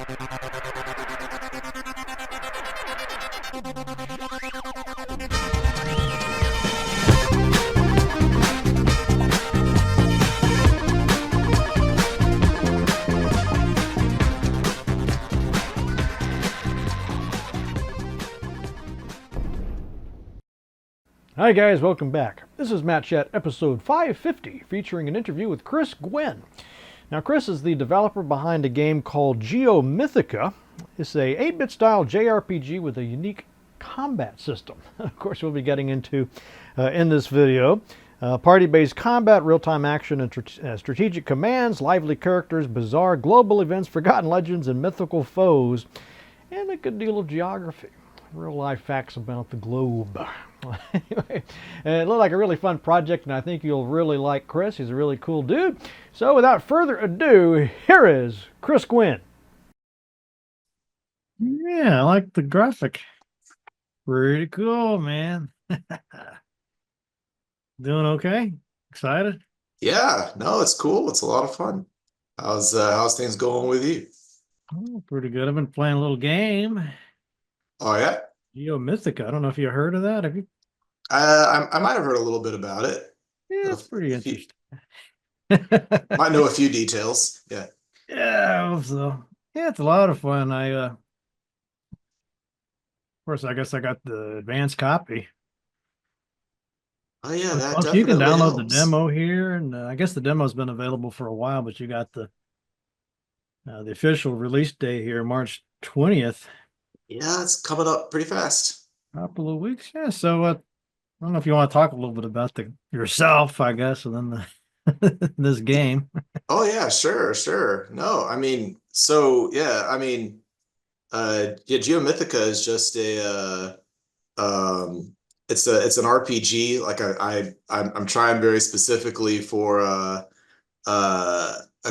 Hi guys, welcome back. This is Matt Chat episode 550 featuring an interview with Chris Guin. Now Chris is the developer behind a game called Geo Mythica. It's a 8-bit style JRPG with a unique combat system. Of course we'll be getting into in this video. Party-based combat, real-time action and strategic commands, lively characters, bizarre global events, forgotten legends and mythical foes, and a good deal of geography. Real life facts about the globe. Anyway, it looked like a really fun project, and I think you'll really like Chris. He's a really cool dude. So without further ado, here is Chris Guin. Yeah, I like the graphic. Pretty cool, man. Doing okay? Excited? Yeah, no, it's cool. It's a lot of fun. How's things going with you? Oh, pretty good. I've been playing a little game, Oh yeah, Geo Mythica. I don't know if you heard of that. Have you? I might have heard a little bit about it. Yeah, it's pretty A few- interesting. Might know a few details. Yeah. Yeah, I hope so. Yeah, it's a lot of fun. Of course, I guess I got the advanced copy. Oh yeah, that Well, definitely you can download the helps. demo here, and I guess the demo's been available for a while, but you got the official release day here, March 20th. Yeah, it's coming up pretty fast. Couple of weeks, yeah. So I don't know if you want to talk a little bit about yourself, I guess, and then this game. Oh yeah, sure. No, I mean, so yeah, I mean, yeah, Geo Mythica is just it's an RPG. Like I'm trying very specifically for a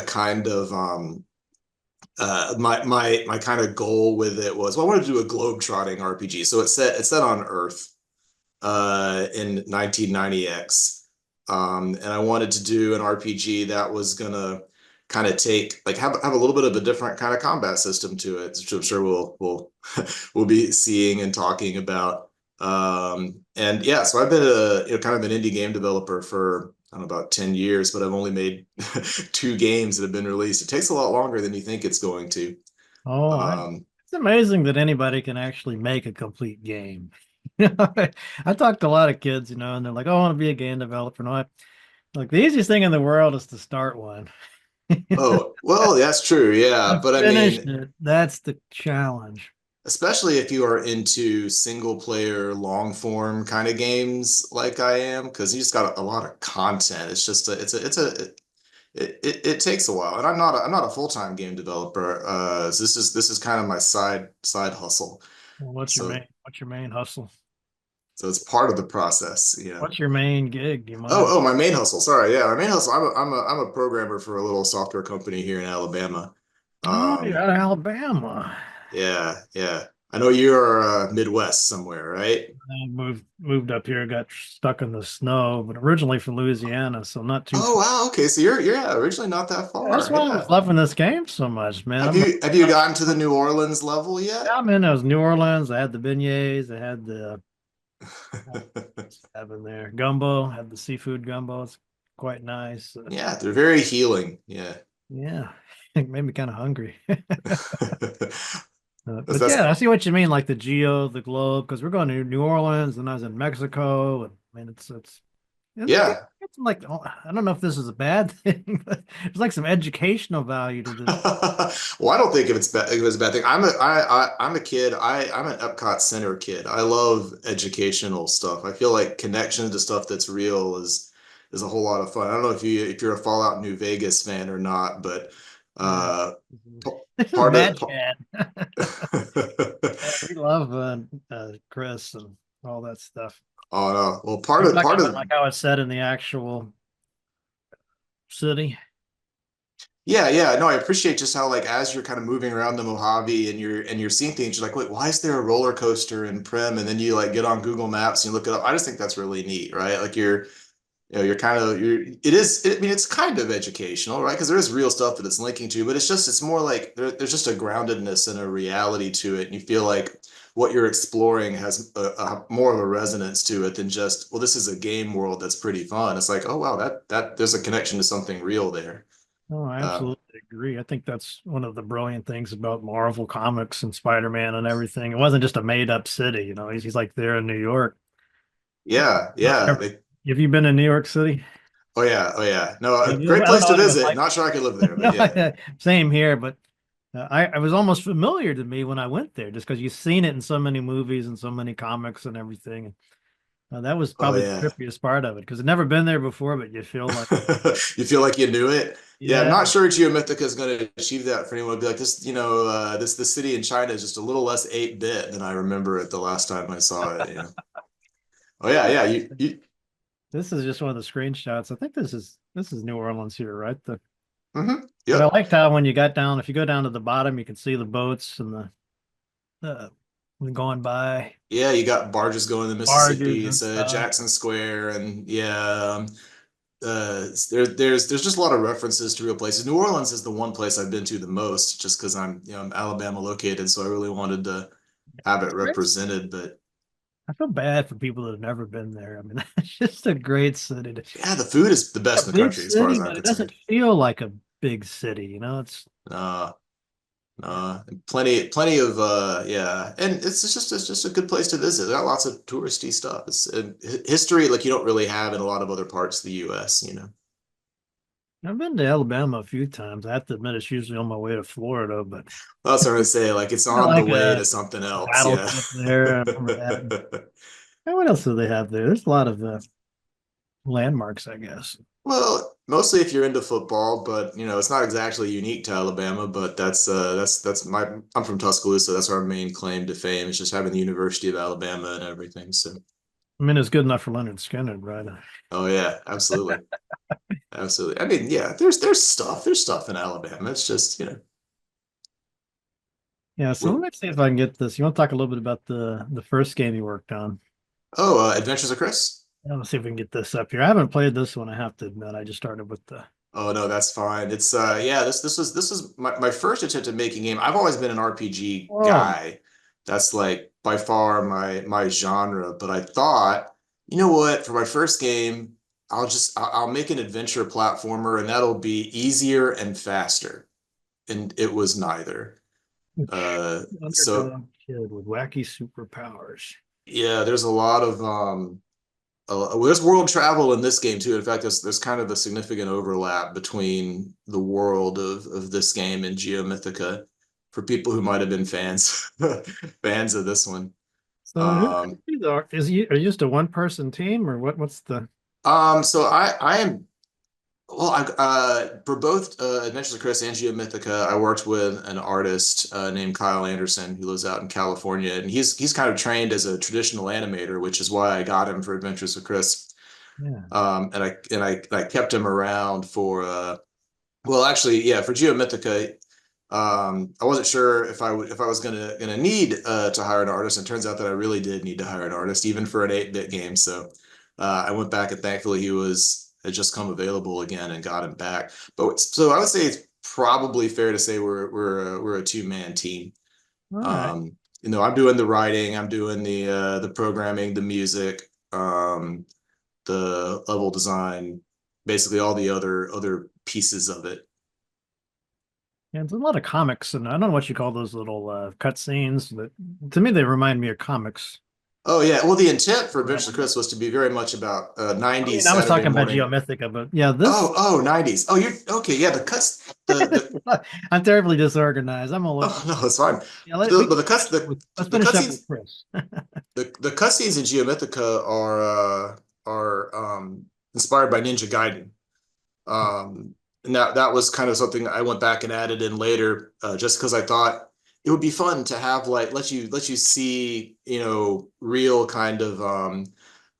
kind of my kind of goal with it was, well, I wanted to do a globe-trotting RPG. So it's set on Earth in 1990X. And I wanted to do an RPG that was gonna kind of have a little bit of a different kind of combat system to it, which I'm sure we'll be seeing and talking about. And yeah, so I've been kind of an indie game developer for I don't know, about 10 years, but I've only made 2 games that have been released. It takes a lot longer than you think it's going to. It's amazing that anybody can actually make a complete game. I talked to a lot of kids, and they're like, "Oh, I want to be a game developer." No, like the easiest thing in the world is to start one. Oh, well, that's true. Yeah. But I mean, that's the challenge. Especially if you are into single player long form kind of games like I am, because you just got a lot of content. It's just it takes a while, and I'm not a full-time game developer. So this is kind of my side hustle. Well, what's your main hustle? So it's part of the process, What's your main gig? Oh, my main hustle. Sorry, yeah, my main hustle. I'm a programmer for a little software company here in Alabama. Oh, you're out of Alabama. Yeah. I know you're Midwest somewhere, right? I moved up here, got stuck in the snow, but originally from Louisiana, so not too. Oh wow, okay. So you're originally not that far. That's why I was loving this game so much, man. Have you gotten to the New Orleans level yet? Yeah, man, I was New Orleans. I had the beignets, I had the having there gumbo, had the seafood gumbo. It's quite nice. Yeah, they're very healing. Yeah. It made me kind of hungry. But yeah, I see what you mean, like the globe, because we're going to New Orleans, and I was in Mexico, and man, it's yeah. It's like, I don't know if this is a bad thing, but there's like some educational value to this. Well, I don't think if it's a bad thing. I'm a kid. I'm an Epcot Center kid. I love educational stuff. I feel like connection to stuff that's real is a whole lot of fun. I don't know if you're a Fallout New Vegas fan or not, but part of we love Chris and all that stuff. Oh no! Well, part of like how it's set in the actual city. Yeah. No, I appreciate just how, like, as you're kind of moving around the Mojave and you're seeing things, you're like, wait, why is there a roller coaster in Prim? And then you like get on Google Maps and you look it up. I just think that's really neat, right? Like you know, I mean, it's kind of educational, right? Because there is real stuff that it's linking to, but it's more like there's just a groundedness and a reality to it. And you feel like what you're exploring has more of a resonance to it than just, well, this is a game world that's pretty fun. It's like, oh, wow, that there's a connection to something real there. Oh, I Uh, absolutely agree. I think that's one of the brilliant things about Marvel Comics and Spider-Man and everything. It wasn't just a made-up city, you know. He's like there in New York. yeah, yeah. Have you been in New York City? Oh yeah, oh yeah. No, I a great don't place know to what it was visit. like. Not sure I could live there, but yeah. Same here, but I was almost familiar to me when I went there, just because you've seen it in so many movies and so many comics and everything. That was Oh probably the yeah. trippiest part of it, because I've never been there before, but you feel like, You feel like you knew it. Yeah, I'm yeah, not sure Geo Mythica is going to achieve that for anyone. Be like this, you know, this city in China is just a little less 8-bit than I remember it the last time I saw it. You know. Oh yeah, yeah. You this is just one of the screenshots. I think this is New Orleans here, right? But I Yep. liked how when you got down, if you go down to the bottom, you can see the boats and the going by, Yeah, you got barges going to barges Mississippi. and It's stuff. Jackson Square, and yeah, there's just a lot of references to real places. New Orleans is the one place I've been to the most, just because I'm Alabama located, so I really wanted to have it represented. But I feel bad for people that have never been there. I mean, it's just a great city. yeah, the food is the A best in the big country, as far as city, I'm but it doesn't concerned. feel like a big city. You know, it's Uh, plenty of yeah, and it's just a good place to visit. There got lots of touristy stuff. It's history like you don't really have in a lot of other parts of the U.S. You know. I've been to Alabama a few times. I have to admit, it's usually on my way to Florida, but That's what I'm gonna say. Like it's on the like way a to something else. Yeah. battleship there. I remember that. And what else do they have there? There's a lot of landmarks, I guess. Well, mostly if you're into football, but you know, it's not exactly unique to Alabama, but that's my I'm from Tuscaloosa. That's our main claim to fame. It's just having the University of Alabama and everything. So, I mean, it's good enough for Leonard Skinner, right? oh yeah, absolutely. Absolutely. I mean, yeah, there's stuff in Alabama. It's just, you know, Yeah. So we're let me see if I can get this. You want to talk a little bit about the first game you worked on? oh, Adventures of Chris. Yeah, let's see if we can get this up here. I haven't played this one, I have to admit. I just started with the. Oh no, that's fine. It's yeah, this was my first attempt at making a game. I've always been an RPG Oh, guy. That's like by far my genre, but I thought, you know what, for my first game, I'll make an adventure platformer and that'll be easier and faster. And it was neither. Uh so underdog kid with wacky superpowers. yeah, there's a lot of well, there's world travel in this game too. In fact, there's kind of a significant overlap between the world of this game and Geo Mythica for people who might have been fans fans of this one. So Um, are you just a one person team or what's the so I am well, for both Adventures of Chris and Geo Mythica, I worked with an artist named Kyle Anderson who lives out in California, and he's kind of trained as a traditional animator, which is why I got him for Adventures of Chris. yeah. And I kept him around for well actually yeah for Geo Mythica. I wasn't sure if I was gonna need to hire an artist, and it turns out that I really did need to hire an artist even for an 8-bit game. So I went back and thankfully he had just come available again and got him back. But so I would say it's probably fair to say we're a two-man team. All right. Um, you know, I'm doing the writing, I'm doing the programming, the music, the level design, basically all the other pieces of it. Yeah, there's a lot of comics, and I don't know what you call those little cutscenes, but to me they remind me of comics. Oh yeah, well the intent for Yeah. Adventures of Chris was to be very much about I mean, 90s I was Saturday talking about morning. Geomythica, but yeah, this Oh 90s. Oh, you're okay. Yeah, the cuts the I'm terribly disorganized. I'm all over. oh no, it's fine. Yeah, The but the cuts let's the finish up with cutscenes Chris. the cutscenes in Geomythica are inspired by Ninja Gaiden. And that was kind of something I went back and added in later, just because I thought it would be fun to have like let you see, you know, real kind of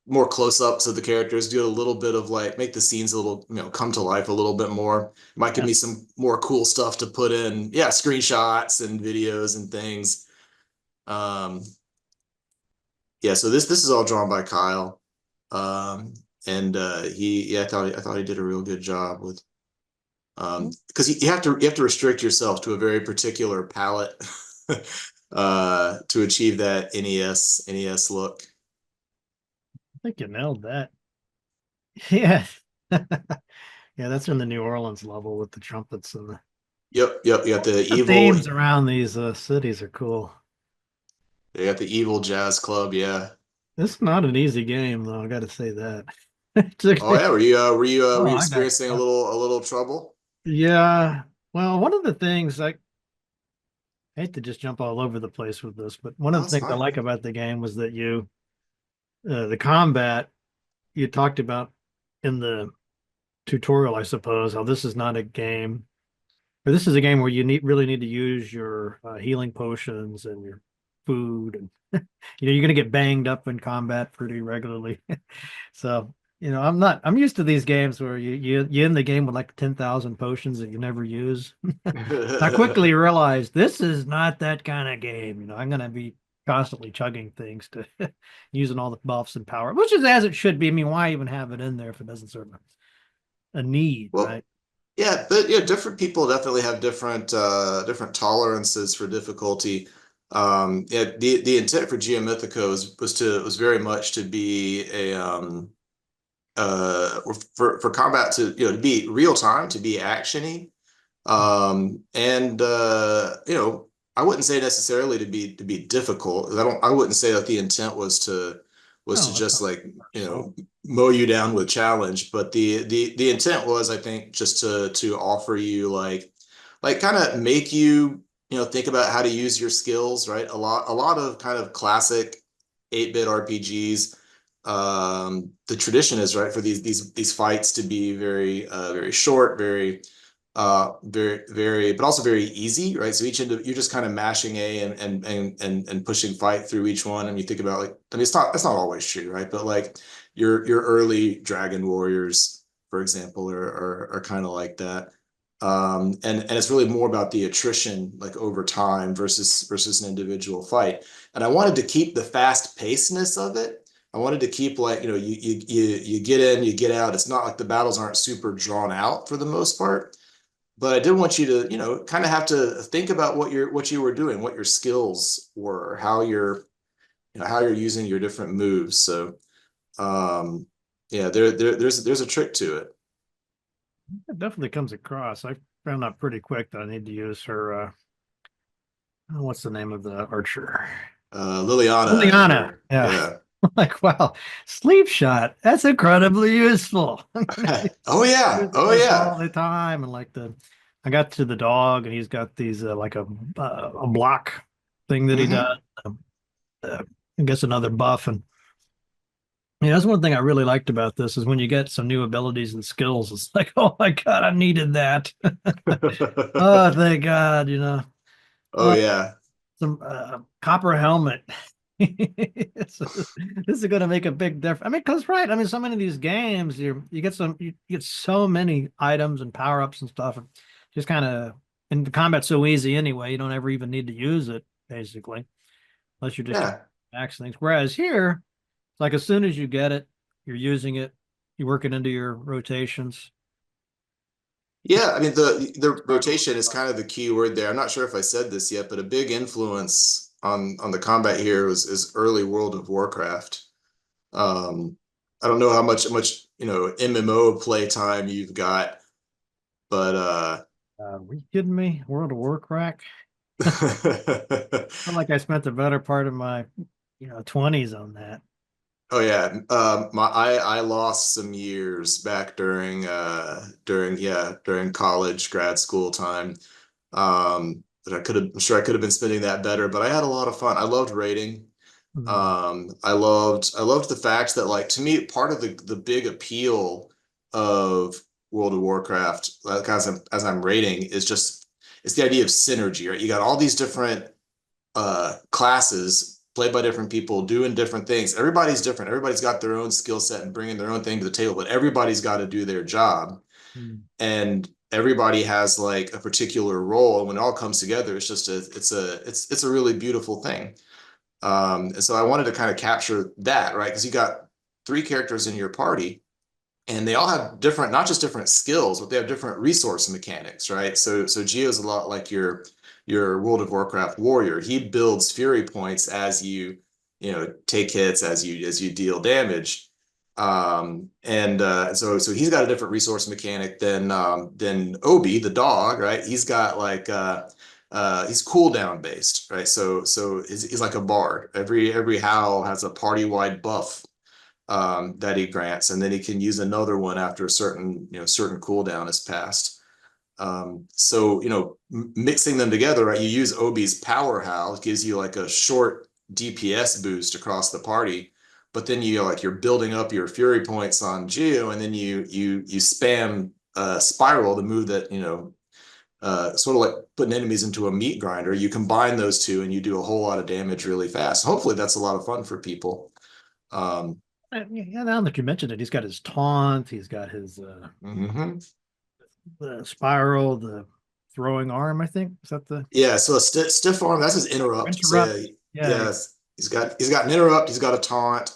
more close-ups of the characters, do a little bit of like make the scenes a little, you know, come to life a little bit more. Might give Yeah. me some more cool stuff to put in, yeah, screenshots and videos and things. Um, yeah, so this is all drawn by Kyle. Um, and I thought he did a real good job with because you have to restrict yourself to a very particular palette to achieve that NES look. I think you nailed that. Yeah. Yeah, that's in the New Orleans level with the trumpets and Yep. You got the the evil. themes around these cities are cool. You got the evil jazz club. Yeah. It's not an easy game, though. I got to say that. Oh yeah. Were Oh, you I got experiencing a little trouble? yeah. Well, one of the things I hate to just jump all over the place with this, but one Oh, of the that's things I fine. like about the game was that the combat you talked about in the tutorial, I suppose, how this is not a game, or this is a game where you really need to use your healing potions and your food, and you're going to get banged up in combat pretty regularly. So, I'm used to these games where you end the game with like 10,000 potions that you never use. I quickly realized this is not that kind of game. I'm going to be constantly chugging things to using all the buffs and power, which is as it should be. I mean, why even have it in there if it doesn't serve a need, Well, right? yeah, but yeah, different people definitely have different tolerances for difficulty. Yeah, the intent for Geo Mythica was very much to be a for combat to to be real time, to be actiony. And I wouldn't say necessarily to be difficult. I wouldn't say that the intent was to Oh, that's just not like, so. mow you down with challenge, but the intent was, I think, just to offer you like kind of make you, think about how to use your skills, right? A lot of kind of classic 8-bit RPGs, the tradition is, right, for these fights to be very short, very, but also very easy, right? So you're just kind of mashing A and pushing fight through each one. And you think about, like, I mean, that's not always true, right? But like your early Dragon Warriors, for example, are kind of like that. And it's really more about the attrition, like over time versus an individual fight. And I wanted to keep the fast pacedness of it. I wanted to keep, like, you get in, you get out. It's not like the battles aren't super drawn out for the most part, but I did want you to, kind of have to think about what you were doing, what your skills were, how you're using your different moves. So, yeah, there's a trick to it. It definitely comes across. I found out pretty quick that I need to use her. What's the name of the archer? Liliana and Liliana. her, Yeah. yeah. Like, wow, sleep shot. That's incredibly useful. I'm gonna be Oh yeah, using oh this yeah. all the time. And I got to the dog, and he's got these like a block thing that he Hmm. does. Uh, I guess another buff, and yeah, that's one thing I really liked about this is when you get some new abilities and skills. It's like, oh my god, I needed that. Oh, thank God, Oh Uh, yeah. some copper helmet. This is going to make a big difference. I mean, because right, I mean, so many of these games, you get so many items and power ups and stuff, and just kind of, and the combat's so easy anyway. You don't ever even need to use it basically, unless you're just trying Yeah. to max things. Whereas here, it's like as soon as you get it, you're using it, you work it into your rotations. Yeah, I mean, the rotation is kind of the key word there. I'm not sure if I said this yet, but a big influence on the combat here is early World of Warcraft. Um, I don't know how much MMO play time you've got, but Are you kidding me? World of Warcraft? Feel like I spent the better part of my 20s on that. oh yeah, I lost some years back during college grad school time. That I'm sure I could have been spending that better, but I had a lot of fun. I loved raiding. Mm. I loved the fact that, like, to me, part of the big appeal of World of Warcraft, like, as I'm rating, is just it's the idea of synergy, right? You got all these different classes played by different people doing different things. Everybody's different. Everybody's got their own skill set and bringing their own thing to the table, but everybody's got to do their job, Mm. and everybody has like a particular role. And when it all comes together, it's a really beautiful thing. And so I wanted to kind of capture that, right? Because you got three characters in your party, and they all have different, not just different skills, but they have different resource mechanics, right? So Geo's a lot like your World of Warcraft warrior. He builds fury points as you take hits, as you deal damage. So he's got a different resource mechanic than Obi, the dog, right? He's got like he's cooldown based, right? So he's like a bard. Every howl has a party-wide buff that he grants, and then he can use another one after a certain cooldown has passed. So mixing them together, right? You use Obi's power howl, it gives you like a short DPS boost across the party, but then you're building up your fury points on Geo, and then you spam spiral, the move that sort of like putting enemies into a meat grinder. You combine those two and you do a whole lot of damage really fast. Hopefully that's a lot of fun for people. Yeah, now that you mentioned it, he's got his taunt, he's got his the spiral, the throwing arm, I think. Is that the so a stiff arm, that's his interrupt. interrupt? So yes, he's got an interrupt, he's got a taunt,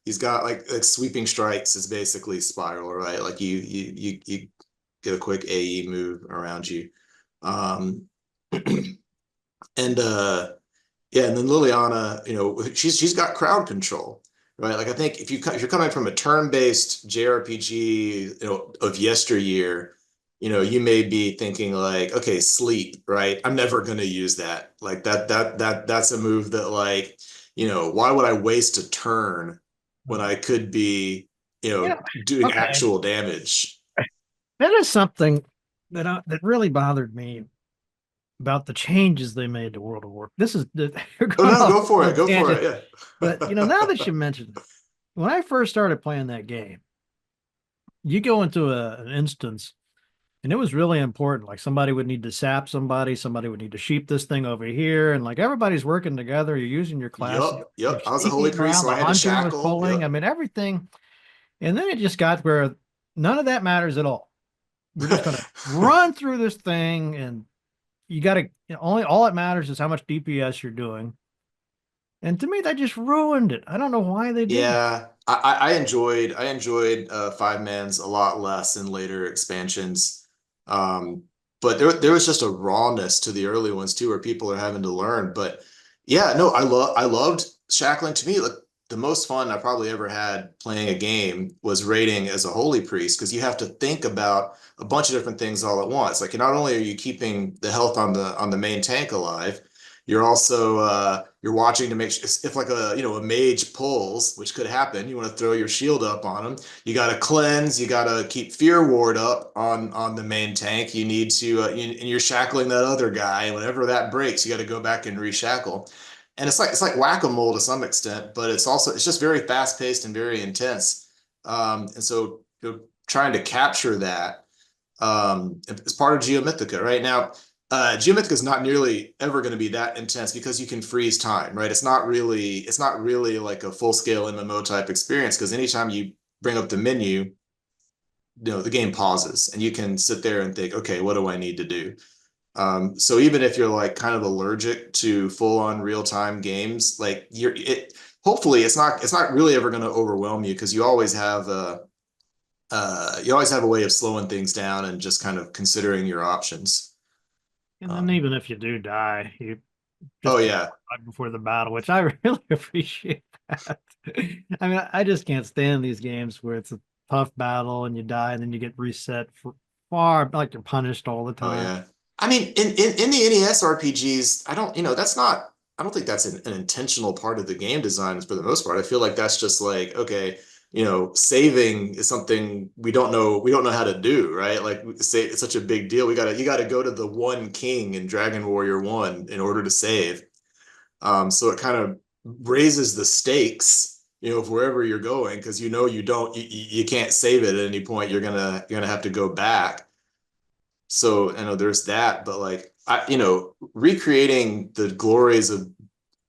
he's got like sweeping strikes is basically spiral, right? Like you get a quick AE move around you. And and then Liliana, she's got crowd control, right? Like I think if you're coming from a turn-based JRPG, of yesteryear, you may be thinking like, okay, sleep, right? I'm never going to use that. Like that's a move that like, why would I waste a turn when I could be, doing actual damage? That is something that really bothered me about the changes they made to World of Warcraft. This is Go for it. Yeah. But now that you mentioned it, when I first started playing that game, you go into an instance, and it was really important. Like somebody would need to sap somebody would need to sheep this thing over here, and like everybody's working together. You're using your class. Yep. I was a holy priest, so I had to shackle. Pulling. Yep. I mean everything, and then it just got where none of that matters at all. We're just gonna run through this thing, and you got to all that matters is how much DPS you're doing. And to me, that just ruined it. I don't know why they did. Yeah, I enjoyed Five Mans a lot less in later expansions. But there was just a rawness to the early ones too, where people are having to learn. But yeah, no, I loved shackling. To me, like the most fun I probably ever had playing a game was raiding as a holy priest, because you have to think about a bunch of different things all at once. Like not only are you keeping the health on the main tank alive, you're also you're watching to make sure if like a mage pulls, which could happen, you want to throw your shield up on them. You got to cleanse, you got to keep fear ward up on the main tank. You need to and you're shackling that other guy, and whenever that breaks, you got to go back and reshackle. And it's like whack-a-mole to some extent, but it's just very fast-paced and very intense. And so trying to capture that as part of Geo Mythica right now. Geo Mythica is not nearly ever going to be that intense because you can freeze time, right? It's not really like a full-scale MMO type experience, because anytime you bring up the menu, the game pauses and you can sit there and think, okay, what do I need to do? So even if you're like kind of allergic to full-on real-time games, like hopefully it's not really ever going to overwhelm you, because you always have a way of slowing things down and just kind of considering your options. And then even if you do die, you right before the battle, which I really appreciate that. I mean, I just can't stand these games where it's a tough battle and you die and then you get reset for far, like you're punished all the time. Oh yeah. I mean, in the NES RPGs, I don't think that's an intentional part of the game design for the most part. I feel like that's just like, okay, saving is something we don't know how to do, right? Like say it's such a big deal. You gotta go to the one king in Dragon Warrior 1 in order to save. So it kind of raises the stakes, of wherever you're going, because you can't save it at any point. You're gonna have to go back. So I know there's that, but like recreating the glories of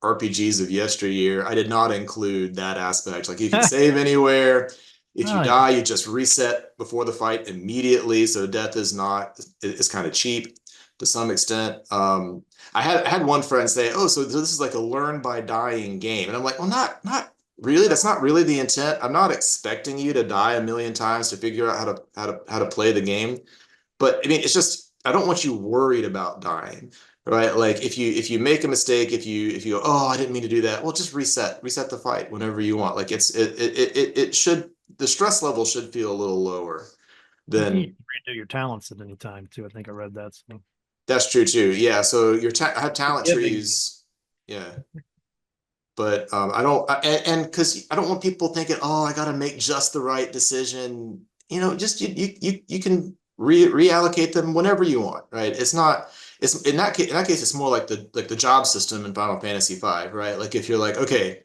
RPGs of yesteryear, I did not include that aspect. Like you can save anywhere. If you die, you just reset before the fight immediately. So death is kind of cheap to some extent. I had one friend say, "Oh, so this is like a learn by dying game," and I'm like, "Well, not really, that's not really the intent. I'm not expecting you to die a million times to figure out how to play the game. But I mean, it's just I don't want you worried about dying, right? Like if you make a mistake, if you go, oh, I didn't mean to do that, well, just reset the fight whenever you want. Like it should the stress level should feel a little lower You can than redo your talents at any time too. I think I read that. So. that's true too. Yeah. So your I have talent Forgiving. trees. Yeah. But I don't, and because I don't want people thinking, oh, I got to make just the right decision. You know, just you can reallocate them whenever you want, right? It's not, it's in that case, it's more like the job system in Final Fantasy V, right? Like if you're like, okay,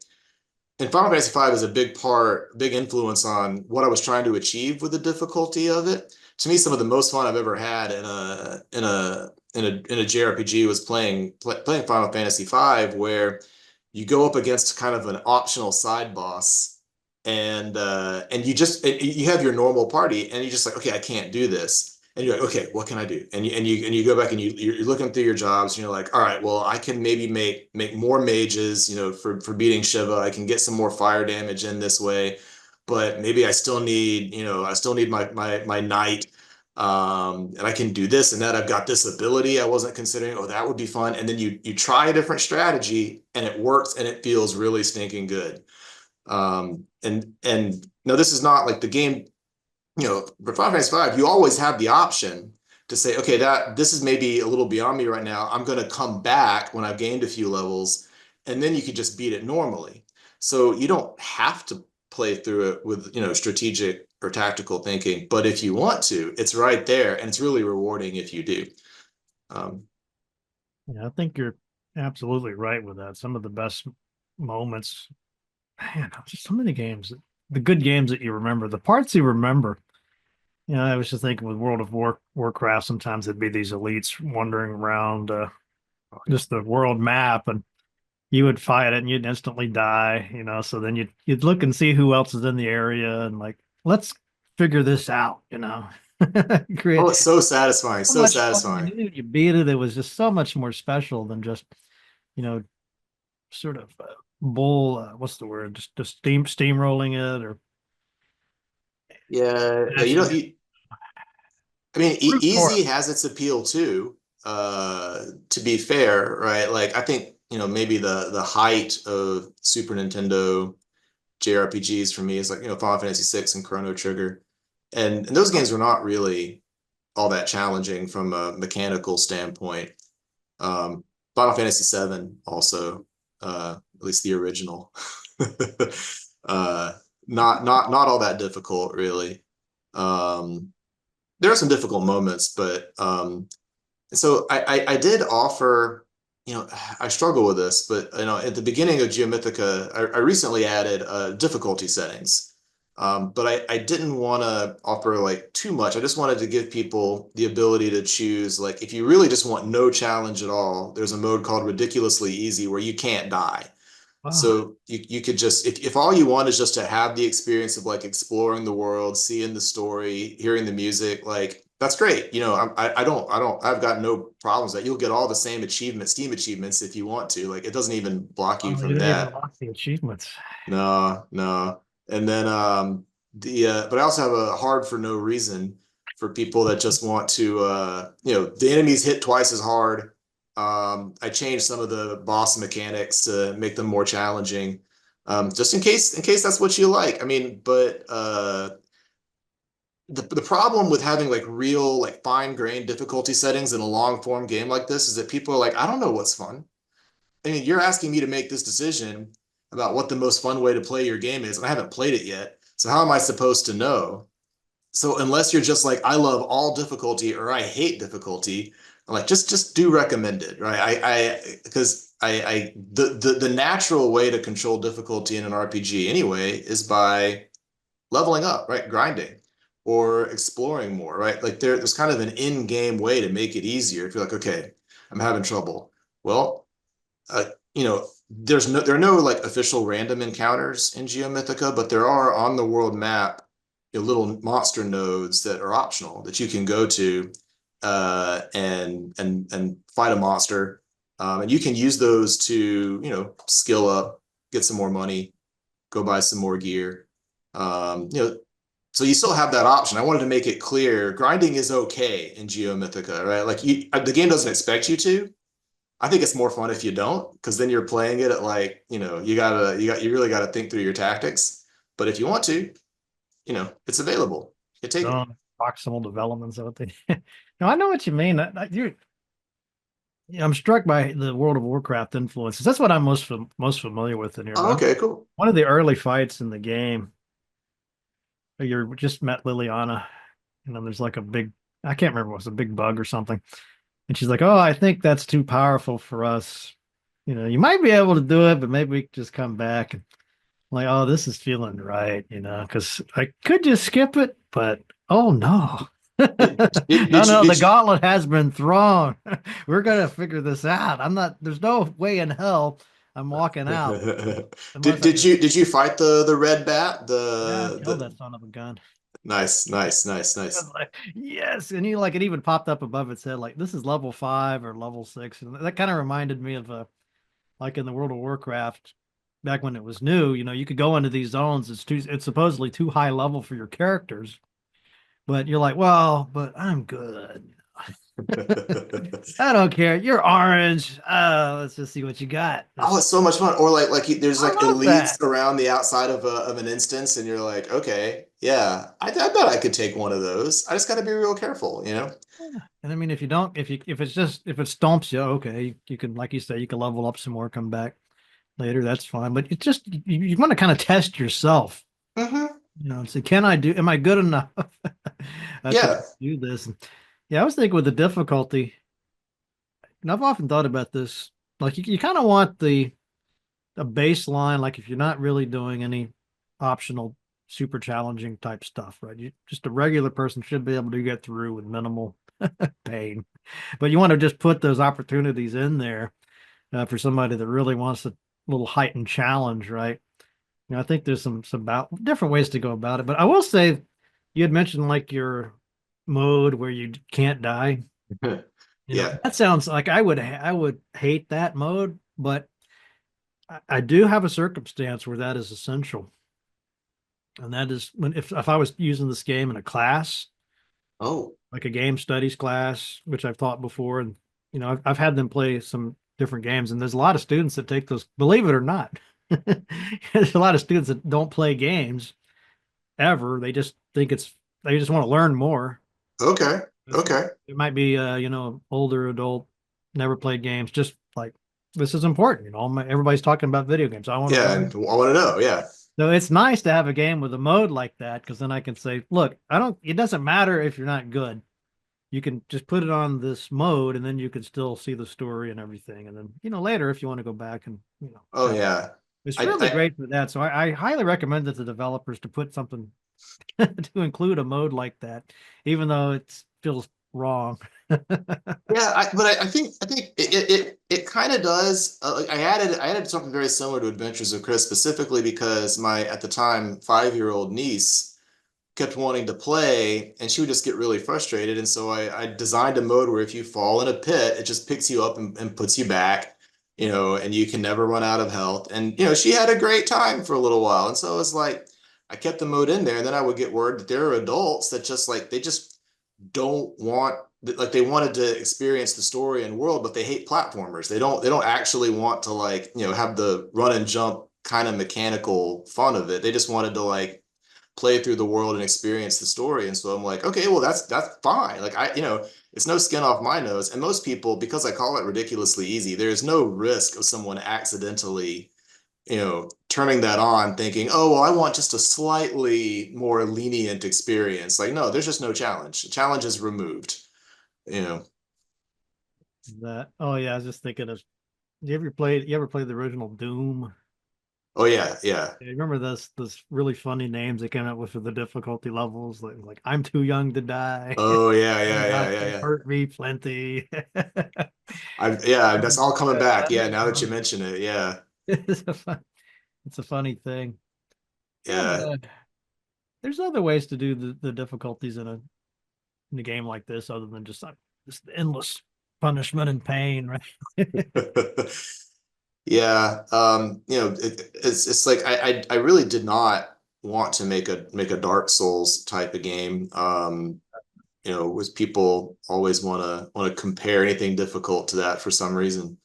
and Final Fantasy V is a big influence on what I was trying to achieve with the difficulty of it. To me, some of the most fun I've ever had in a JRPG was playing Final Fantasy V, where you go up against kind of an optional side boss, and you have your normal party, and you're just like, okay, I can't do this. And you're like, okay, what can I do? And you go back and you're looking through your jobs, and you're like, all right, well, I can maybe make more mages, for beating Shiva. I can get some more fire damage in this way, but maybe I still need my knight. And I can do this and that. I've got this ability I wasn't considering. Oh, that would be fun. And then you try a different strategy and it works and it feels really stinking good. And no, this is not like the game, for Final Fantasy V, you always have the option to say, okay, this is maybe a little beyond me right now. I'm going to come back when I've gained a few levels, and then you could just beat it normally. So you don't have to play through it with, strategic or tactical thinking. But if you want to, it's right there, and it's really rewarding if you do. Yeah, I think you're absolutely right with that. Some of the best moments, man, just so many games, the good games that you remember, the parts you remember. I was just thinking with World of Warcraft, sometimes it'd be these elites wandering around just the world map, and you would fight it and you'd instantly die, so then you'd look and see who else is in the area and like, let's figure this out, Oh, create it's so satisfying, so so much fun when satisfying. you beat it. It was just so much more special than just, you know, sort of what's the word? Just steamrolling it or Yeah, yeah, mashing it. I mean, Brute easy force. has its appeal too. To be fair, right? Like I think, maybe the height of Super Nintendo JRPGs for me is like, Final Fantasy VI and Chrono Trigger. And those games were not really all that challenging from a mechanical standpoint. Final Fantasy VII also, at least the original. uh, not all that difficult, really. Um, there are some difficult moments, but so I did offer, I struggle with this, but at the beginning of Geo Mythica, I recently added difficulty settings. But I didn't want to offer like too much. I just wanted to give people the ability to choose, like if you really just want no challenge at all, there's a mode called ridiculously easy where you can't die. Wow. So you could just if all you want is just to have the experience of like exploring the world, seeing the story, hearing the music, like that's great. I've got no problems that you'll get all the same achievements, Steam achievements if you want to. Like it doesn't even block you Oh, you from didn't even that. unlock the achievements. No, no. And then but I also have a hard for no reason for people that just want to the enemies hit twice as hard. I changed some of the boss mechanics to make them more challenging. Just in case that's what you like. I mean, but the problem with having like real like fine-grained difficulty settings in a long form game like this is that people are like, I don't know what's fun. I mean, you're asking me to make this decision about what the most fun way to play your game is, and I haven't played it yet. So how am I supposed to know? So unless you're just like, I love all difficulty or I hate difficulty, I'm like, just do recommended, right? Because the natural way to control difficulty in an RPG anyway is by leveling up, right? Grinding or exploring more, right? Like there's kind of an in-game way to make it easier. If you're like, okay, I'm having trouble. Well, uh, there are no like official random encounters in Geo Mythica, but there are on the world map, little monster nodes that are optional that you can go to and fight a monster. And you can use those to, skill up, get some more money, go buy some more gear. You know, so you still have that option. I wanted to make it clear grinding is okay in Geo Mythica, right? Like the game doesn't expect you to. I think it's more fun if you don't, because then you're playing it at like, you know, you really gotta think through your tactics. But if you want to, you know, it's available. You take it. Proximal developments out there. No, I know what you mean. I'm struck by the World of Warcraft influences. That's what I'm most familiar with in here. Oh, okay, cool. One of the early fights in the game, you just met Liliana, and then there's like a big, I can't remember, it was a big bug or something. And she's like, "Oh, I think that's too powerful for us. You know, you might be able to do it, but maybe we could just come back." And I'm like, "Oh, this is feeling right, you know, because I could just skip it, but oh no." No, the gauntlet has been thrown. We're gonna figure this out. There's no way in hell I'm walking out. Did you fight the red bat? Yeah, I killed that son of a gun. Nice. Like, yes, and it even popped up above it, said like this is level 5 or level 6, and that kind of reminded me of like in the World of Warcraft back when it was new. You know, you could go into these zones. It's supposedly too high level for your characters, but you're like, well, but I'm good. I don't care. You're orange. Let's just see what you got. Oh, it's so much fun. Or like there's like elites that. around the outside of an instance, and you're like, okay, yeah, I bet I could take one of those. I just got to be real careful, you know. Yeah. And I mean, if it stomps you, okay, you can, like you say, you can level up some more, come back later. That's fine. But it's just you want to kind of test yourself. Mm-hmm. You know, and say, am I good enough Yeah. to do this? And yeah, I was thinking with the difficulty, and I've often thought about this, like you kind of want a baseline, like if you're not really doing any optional super challenging type stuff, right? Just a regular person should be able to get through with minimal pain. But you want to just put those opportunities in there for somebody that really wants a little heightened challenge, right? You know, I think there's some different ways to go about it. But I will say, you had mentioned like your mode where you can't die. You know, Yeah. that sounds like I would hate that mode, but I do have a circumstance where that is essential. And that is if I was using this game in a class, Oh. like a game studies class, which I've taught before, and you know, I've had them play some different games, and there's a lot of students that take those, believe it or not. There's a lot of students that don't play games ever. They just think they just want to learn more. Okay. Okay. It might be you know, older adult, never played games, just like this is important. You know, everybody's talking about video games. I want to learn. And I want to know. Yeah. So it's nice to have a game with a mode like that, because then I can say, look, it doesn't matter if you're not good. You can just put it on this mode, and then you can still see the story and everything. And then, you know, later, if you want to go back and, you know. Oh, yeah. It's really great for that. So I highly recommend it to developers to put something to include a mode like that, even though it feels wrong. Yeah, but I think it kind of does. I added something very similar to Adventures of Chris, specifically because my at the time 5-year-old niece kept wanting to play, and she would just get really frustrated. And so I designed a mode where if you fall in a pit, it just picks you up and puts you back, you know, and you can never run out of health. And you know, she had a great time for a little while, and so it was like I kept the mode in there, and then I would get word that there are adults that just like they just don't want, like they wanted to experience the story and world, but they hate platformers. They don't actually want to, like, you know, have the run and jump kind of mechanical fun of it. They just wanted to like play through the world and experience the story. And so I'm like, okay, well that's fine. Like you know, it's no skin off my nose. And most people, because I call it ridiculously easy, there's no risk of someone accidentally, you know, turning that on thinking, oh, well, I want just a slightly more lenient experience. Like, no, there's just no challenge. The challenge is removed, you know. Oh yeah, I was just thinking of, you ever played the original Doom? Oh yeah, yeah. You remember those really funny names they came up with for the difficulty levels, like I'm too young to die. Oh yeah. Hurt me plenty. Yeah, that's all coming back. Yeah, now that you mention it, yeah. It's a funny thing. Yeah. There's other ways to do the difficulties in a game like this, other than just endless punishment and pain, right? Yeah, it's like I really did not want to make a Dark Souls type of game. With people always want to compare anything difficult to that for some reason.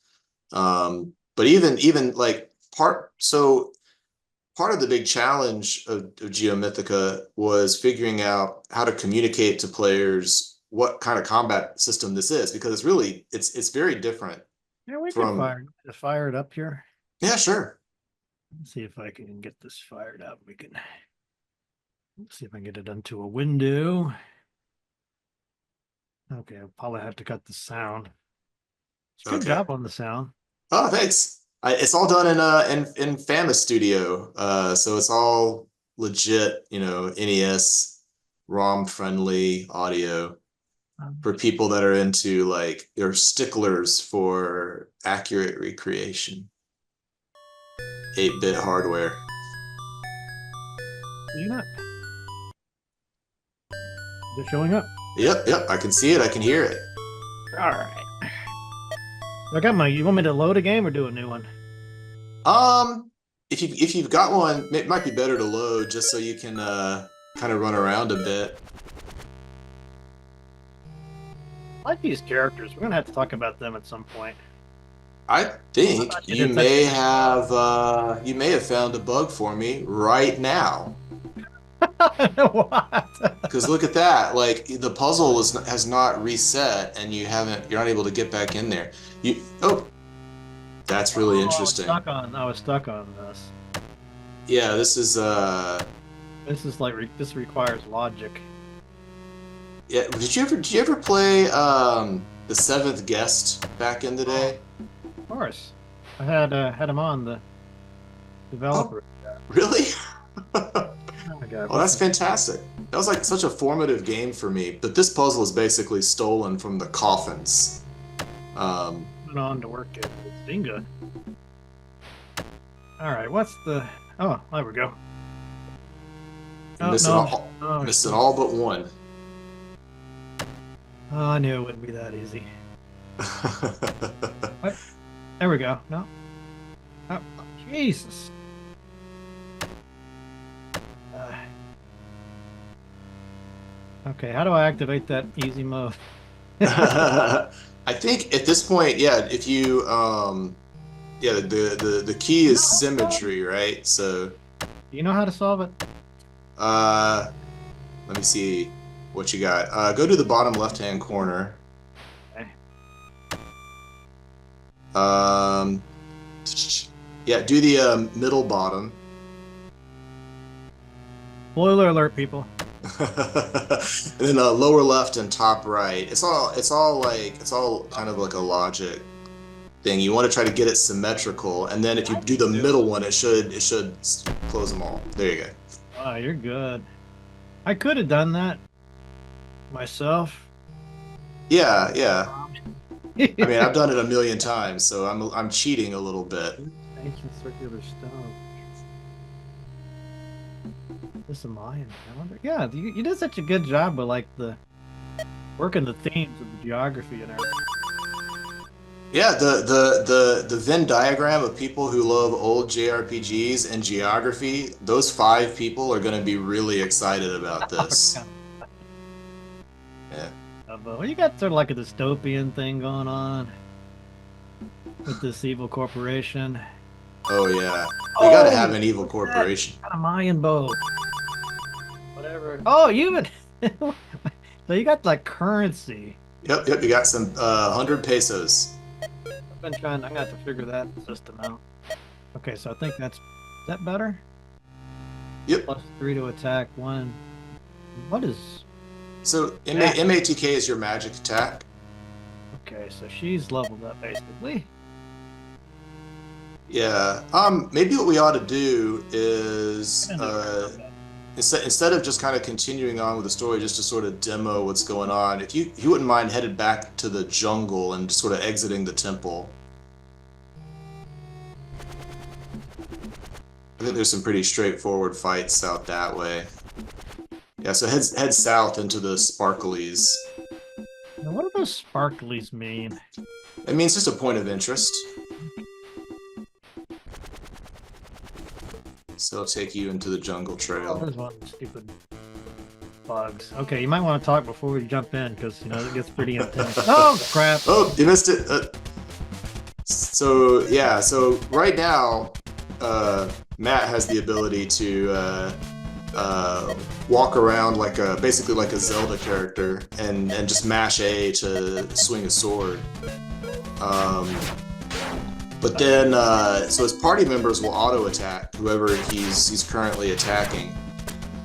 But even like part of the big challenge of Geo Mythica was figuring out how to communicate to players what kind of combat system this is, because it's very different Yeah, we can from. fire it up here. Yeah, sure. Let's see if I can get this fired up. Let's see if I can get it into a window. Okay, I'll probably have to cut the sound. Good Okay. job on the sound. Oh, thanks. It's all done in Famous Studio, so it's all legit, NES ROM friendly audio for people that are into like they're sticklers for accurate recreation. 8-bit hardware. You're not. They're showing up. Yep. I can see it. I can hear it. All right. I got my. You want me to load a game or do a new one? If you've got one, it might be better to load just so you can kind of run around a bit. I like these characters. We're gonna have to talk about them at some point. I think you may have found a bug for me right now. What? Because look at that, like the puzzle has not reset, and you're not able to get back in there. That's really interesting. I was stuck on this. Yeah, this is this requires logic. Yeah, did you ever play the Seventh Guest back in the day? Of course, I had him on the developer. Oh, really? Oh, Oh, that's fantastic. That was like such a formative game for me. But this puzzle is basically stolen from the coffins. Went on to work at Zynga. All right, what's the? Oh, there we go. Missing all but one. Oh, I knew it wouldn't be that easy. What? There we go. No. Oh, Jesus. Okay, how do I activate that easy mode? I think at this point, yeah, if you the key is symmetry, right? So Do you know how to solve it? let me see what you got. Go to the bottom left-hand corner. Okay. Yeah, do the middle bottom. Spoiler alert, people. And then lower left and top right. It's all kind of like a logic thing. You want to try to get it symmetrical, and then if you do the middle one, it should close them all. There you go. Wow, you're good. I could have done that myself. Yeah. I mean, I've done it a million times, so I'm cheating a little bit. Ancient circular stone. This is a Mayan calendar. Yeah, you did such a good job with like working the themes of the geography and everything. Yeah, the Venn diagram of people who love old JRPGs and geography, those 5 people are going to be really excited about this. Yeah. Well, you got sort of like a dystopian thing going on with this evil corporation. Oh yeah, we got to have an evil corporation. Got a Mayan bow. Whatever. Oh, you even so you got like currency. Yep. You got some 100 pesos. I'm gonna have to figure that system out. Okay, so I think is that better? Yep. +3 to attack 1. What is? So MATK is your magic attack. Okay, so she's leveled up basically. Yeah. Maybe what we ought to do is instead of just kind of continuing on with the story, just to sort of demo what's going on, if you wouldn't mind headed back to the jungle and sort of exiting the temple. I think there's some pretty straightforward fights out that way. Yeah, so head south into the sparklies. Now, what do those sparklies mean? It means just a point of interest. So it'll take you into the jungle Oh, trail. there's one of the stupid bugs. Okay, you might want to talk before we jump in because it gets pretty intense. Oh crap! Oh, you missed it. So yeah, so right now, Matt has the ability to walk around basically like a Zelda character and just mash A to swing a sword. But then, so his party members will auto attack whoever he's currently attacking.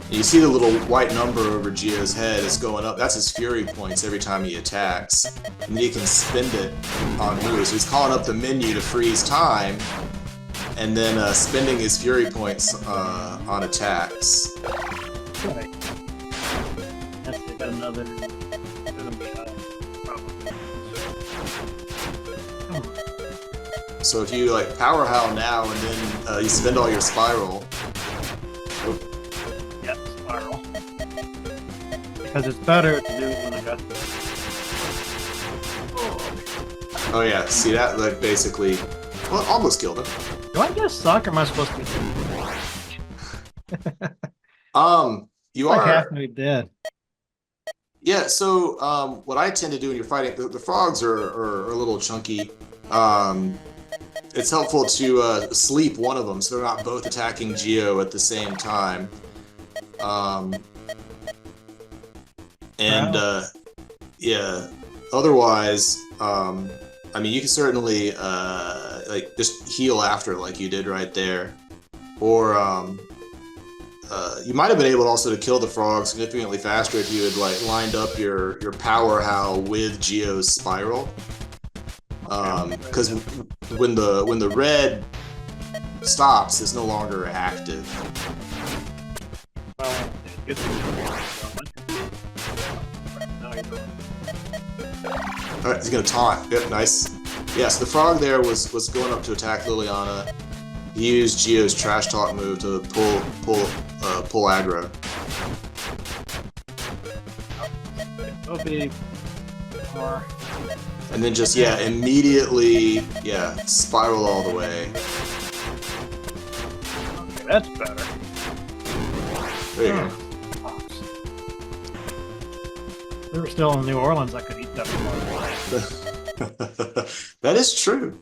And you see the little white number over Geo's head is going up. That's his fury points every time he attacks. And then he can spend it on moves. So he's calling up the menu to freeze time, and then spending his fury points on attacks. Right. That's got another. So if you like power howl now and then you spend all your spiral. Oh. Yep, spiral. Because it's better to do it when I got this. Oh yeah, see that? Like basically, well, almost killed him. Do I just suck or am I supposed to be You like are half me dead? Yeah, so what I tend to do when you're fighting, the frogs are a little chunky. It's helpful to sleep one of them so they're not both attacking Geo at the same time. Yeah, otherwise, I mean, you can certainly like just heal after like you did right there. Or you might have been able also to kill the frog significantly faster if you had like lined up your power howl with Geo's spiral. Because when the red stops, it's no longer active. Well, it's All right, he's gonna taunt. Yep, nice. Yeah, so the frog there was going up to attack Liliana. He used Geo's trash talk move to pull aggro. It'll be more. And then just immediately spiral all the way. Okay, that's better. There you go. If we were still in New Orleans, I could eat that more. That is true.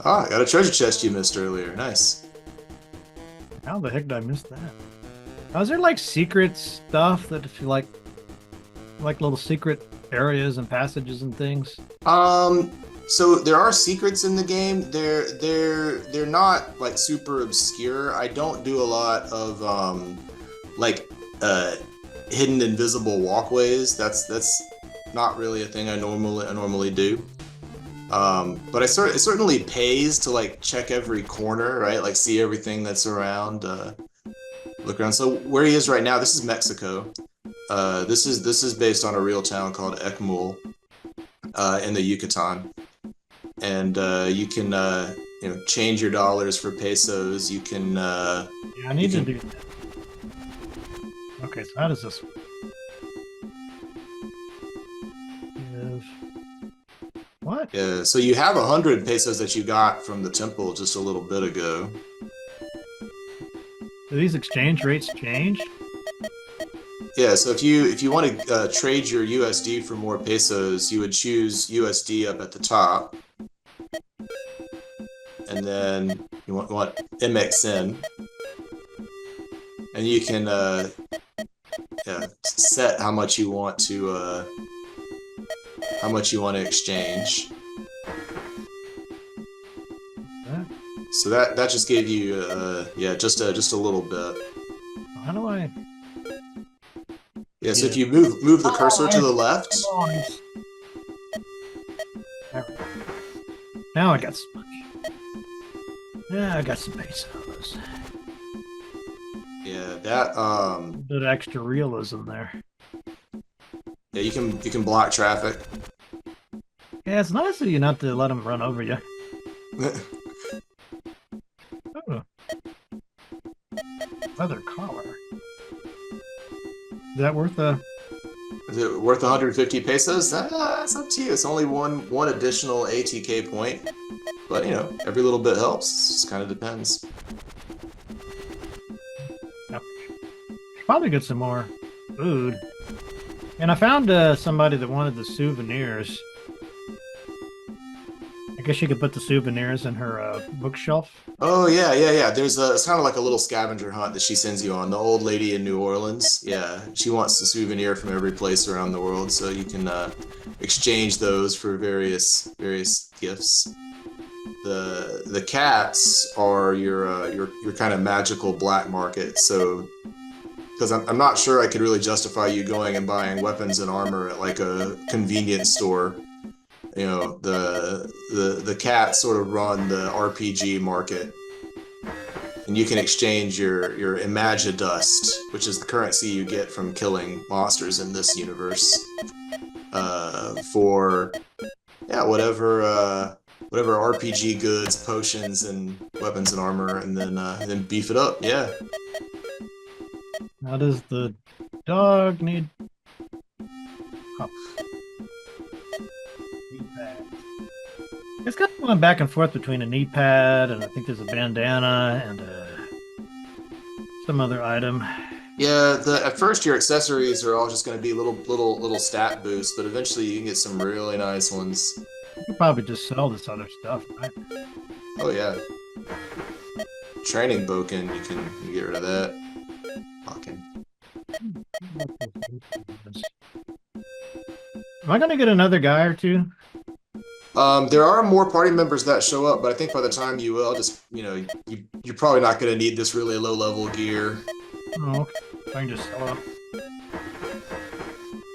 Ah, I got a treasure chest you missed earlier. Nice. How the heck did I miss that? Now, is there like secret stuff that if you like little secret areas and passages and things? So there are secrets in the game. They're not like super obscure. I don't do a lot of hidden invisible walkways. That's not really a thing I normally do. But it certainly pays to like check every corner, right? Like see everything that's around. Look around. So where he is right now, this is Mexico. This is based on a real town called Ecmul in the Yucatan, and you can change your dollars for pesos. You can. Yeah, I need to do that. Okay, so how does this? What? Yeah, so you have 100 pesos that you got from the temple just a little bit ago. Do these exchange rates change? Yeah, so if you want to trade your USD for more pesos, you would choose USD up at the top, and then you want MXN, and you can set how much you want to exchange. So that just gave you just a little bit. How do I? Yeah, so if you move the cursor to the left. Now I got some money. Yeah, I got some pesos. Yeah, that A bit of extra realism there. Yeah, you can block traffic. Yeah, it's nice of you not to let them run over you. Oh. Leather collar. Is that worth a? Is it worth 150 pesos? That's up to you. It's only one additional ATK point. But, you know, every little bit helps. It just kind of depends. Yep. Probably get some more food. And I found somebody that wanted the souvenirs. I guess you could put the souvenirs in her bookshelf. Oh, yeah, yeah, yeah. It's kind of like a little scavenger hunt that she sends you on. The old lady in New Orleans. Yeah, she wants a souvenir from every place around the world, so you can exchange those for various gifts. The cats are your kind of magical black market. So, because I'm not sure I could really justify you going and buying weapons and armor at like a convenience store. You know, the cats sort of run the RPG market, and you can exchange your Imagidust, which is the currency you get from killing monsters in this universe, for whatever RPG goods, potions, and weapons and armor, and then beef it up. Yeah. How does the dog need? Oh. It's kind of going back and forth between a knee pad and I think there's a bandana and some other item. Yeah, at first your accessories are all just going to be little stat boosts, but eventually you can get some really nice ones. You could probably just sell this other stuff, right? Oh yeah. Training Boken, you can get rid of that. Fucking. Am I gonna get another guy or two? There are more party members that show up, but I think by the time you will, just you're probably not going to need this really low level gear. Oh, okay. I can just sell it.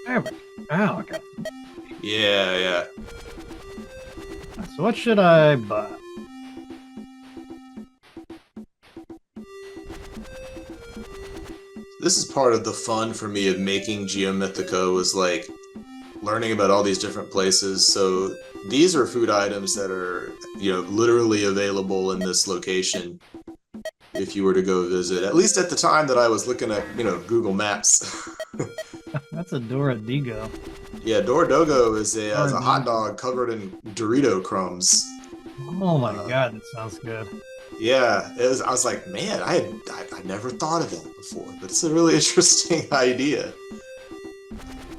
There we go. Oh, okay. Yeah, yeah. So what should I buy? This is part of the fun for me of making Geo Mythica, was like learning about all these different places. So these are food items that are, literally available in this location if you were to go visit. At least at the time that I was looking at, Google Maps. That's a Doradigo. Yeah, Doradigo is a hot dog covered in Dorito crumbs. Oh my god, that sounds good. Yeah, I was like, man, I never thought of that before, but it's a really interesting idea.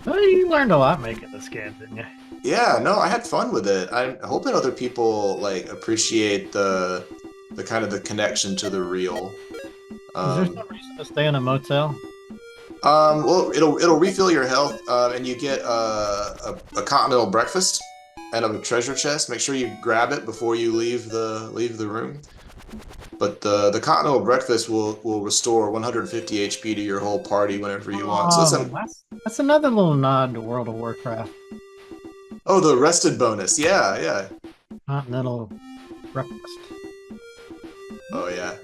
Well, you learned a lot making this game, didn't you? Yeah, no, I had fun with it. I'm hoping other people like appreciate the kind of the connection to the real. Is there some reason to stay in a motel? Well, it'll refill your health, and you get a continental breakfast and a treasure chest. Make sure you grab it before you leave the room. But the continental breakfast will restore 150 HP to your whole party whenever you want. So that's another little nod to World of Warcraft. Oh, the rested bonus. Yeah, yeah. Continental breakfast. Oh, yeah.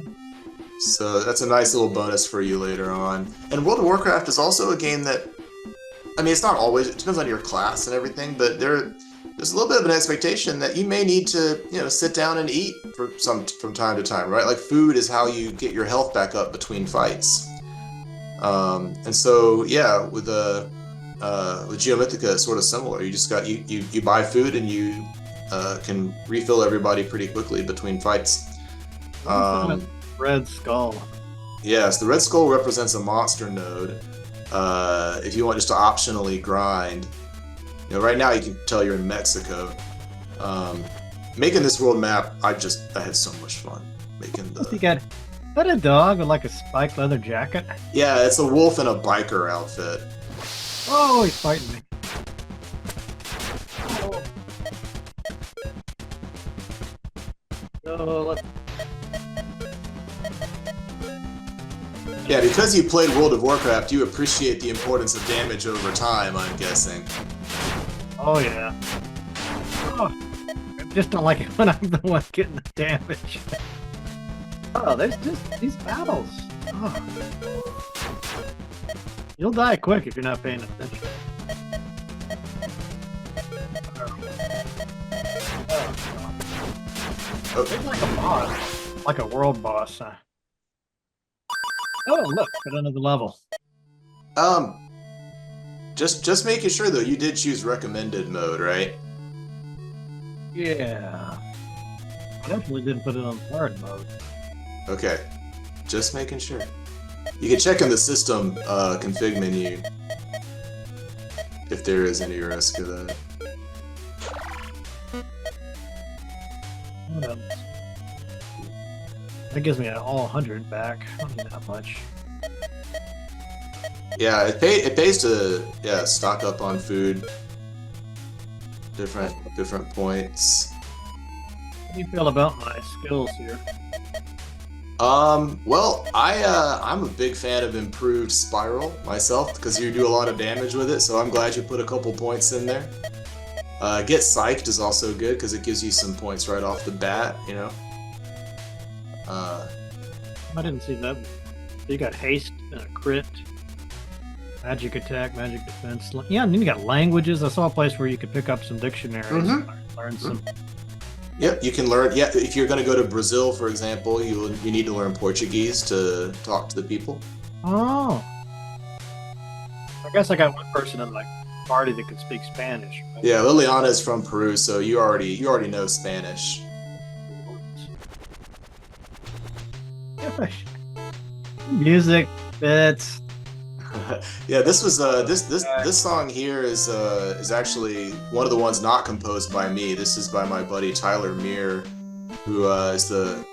So that's a nice little bonus for you later on. And World of Warcraft is also a game that, I mean, it's not always, it depends on your class and everything, but there's a little bit of an expectation that you may need to, sit down and eat from time to time, right? Like food is how you get your health back up between fights. And so, yeah, with Geo Mythica, it's sort of similar. You just you buy food and you can refill everybody pretty quickly between fights. Red Skull. Yes, the Red Skull represents a monster node. If you want just to optionally grind, right now you can tell you're in Mexico. Making this world map, I had so much fun making the. Is that a dog with like a spiked leather jacket? Yeah, it's a wolf in a biker outfit. Oh, he's fighting me. Oh, let's. Yeah, because you played World of Warcraft, you appreciate the importance of damage over time, I'm guessing. Oh, yeah. Oh, I just don't like it when I'm the one getting the damage. Oh, there's just these battles. Oh. You'll die quick if you're not paying attention. Oh. It's like a boss. Like a world boss. Oh, look, got another level. Just making sure though, you did choose recommended mode, right? Yeah. definitely didn't put it on hard mode. Okay, just making sure. You can check in the system config menu if there is any risk of that. What else? That gives me all 100 back. I don't need that much. Yeah, it pays to stock up on food. Different points. How do you feel about my skills here? Well, I'm a big fan of improved spiral myself because you do a lot of damage with it, so I'm glad you put a couple points in there. Get psyched is also good because it gives you some points right off the bat, you know. I didn't see that. You got haste and a crit, magic attack, magic defense. Yeah, and then you got languages. I saw a place where you could pick up some dictionaries and learn some. Yep, you can learn. Yeah, if you're going to go to Brazil, for example, you need to learn Portuguese to talk to the people. Oh, I guess I got one person in my party that could speak Spanish. Right? Yeah, Liliana is from Peru, so you already know Spanish. Music fits. Yeah, this was this song here is actually one of the ones not composed by me. This is by my buddy Tyler Meir, who is the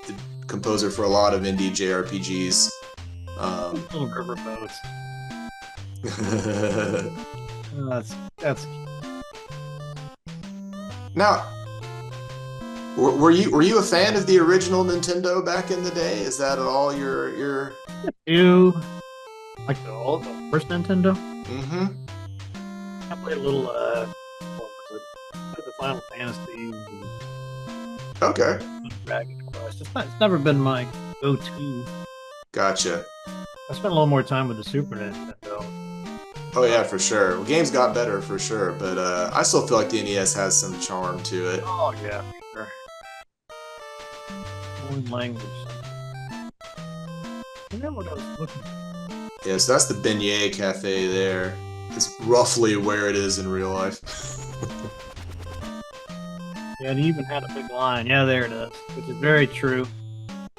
composer for a lot of indie JRPGs. Little river boats. That's. Now, were you a fan of the original Nintendo back in the day? Is that at all your? You like the first Nintendo? Mm-hmm. I played a little what was it? The Final Fantasy. Okay. Dragon Quest. It's never been my go-to. Gotcha. I spent a little more time with the Super Nintendo. Oh yeah, for sure. Well, games got better for sure, but I still feel like the NES has some charm to it. Oh yeah, for sure. One language. I forgot what I was looking at. Yeah, so that's the Beignet Cafe there. It's roughly where it is in real life. Yeah, and he even had a big line. Yeah, there it is, which is very true.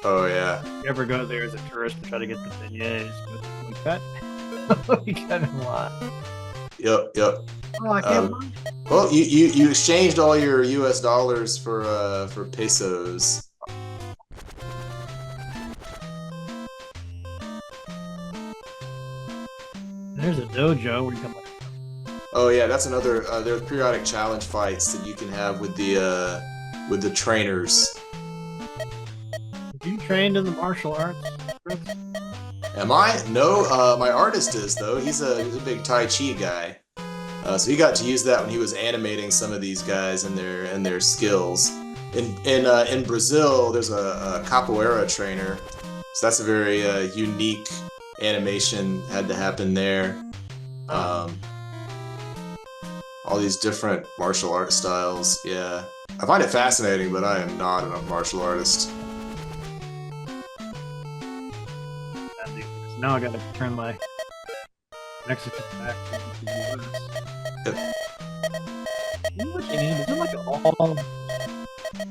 Oh yeah. If you ever go there as a tourist to try to get the beignets, but we cut in line. Yep. Oh, I can't believe it. Well, you exchanged all your US dollars for pesos. There's a dojo where you come. Oh yeah, that's another. There are periodic challenge fights that you can have with the trainers. Have you trained in the martial arts, Chris? Am I? No. My artist is though. He's a big Tai Chi guy. So he got to use that when he was animating some of these guys and their skills. In Brazil, there's a capoeira trainer. So that's a very unique animation had to happen there. All these different martial art styles. Yeah, I find it fascinating, but I am not a martial artist. Now I gotta turn my Mexican back to the US. Yep. You know what you need? Is it like all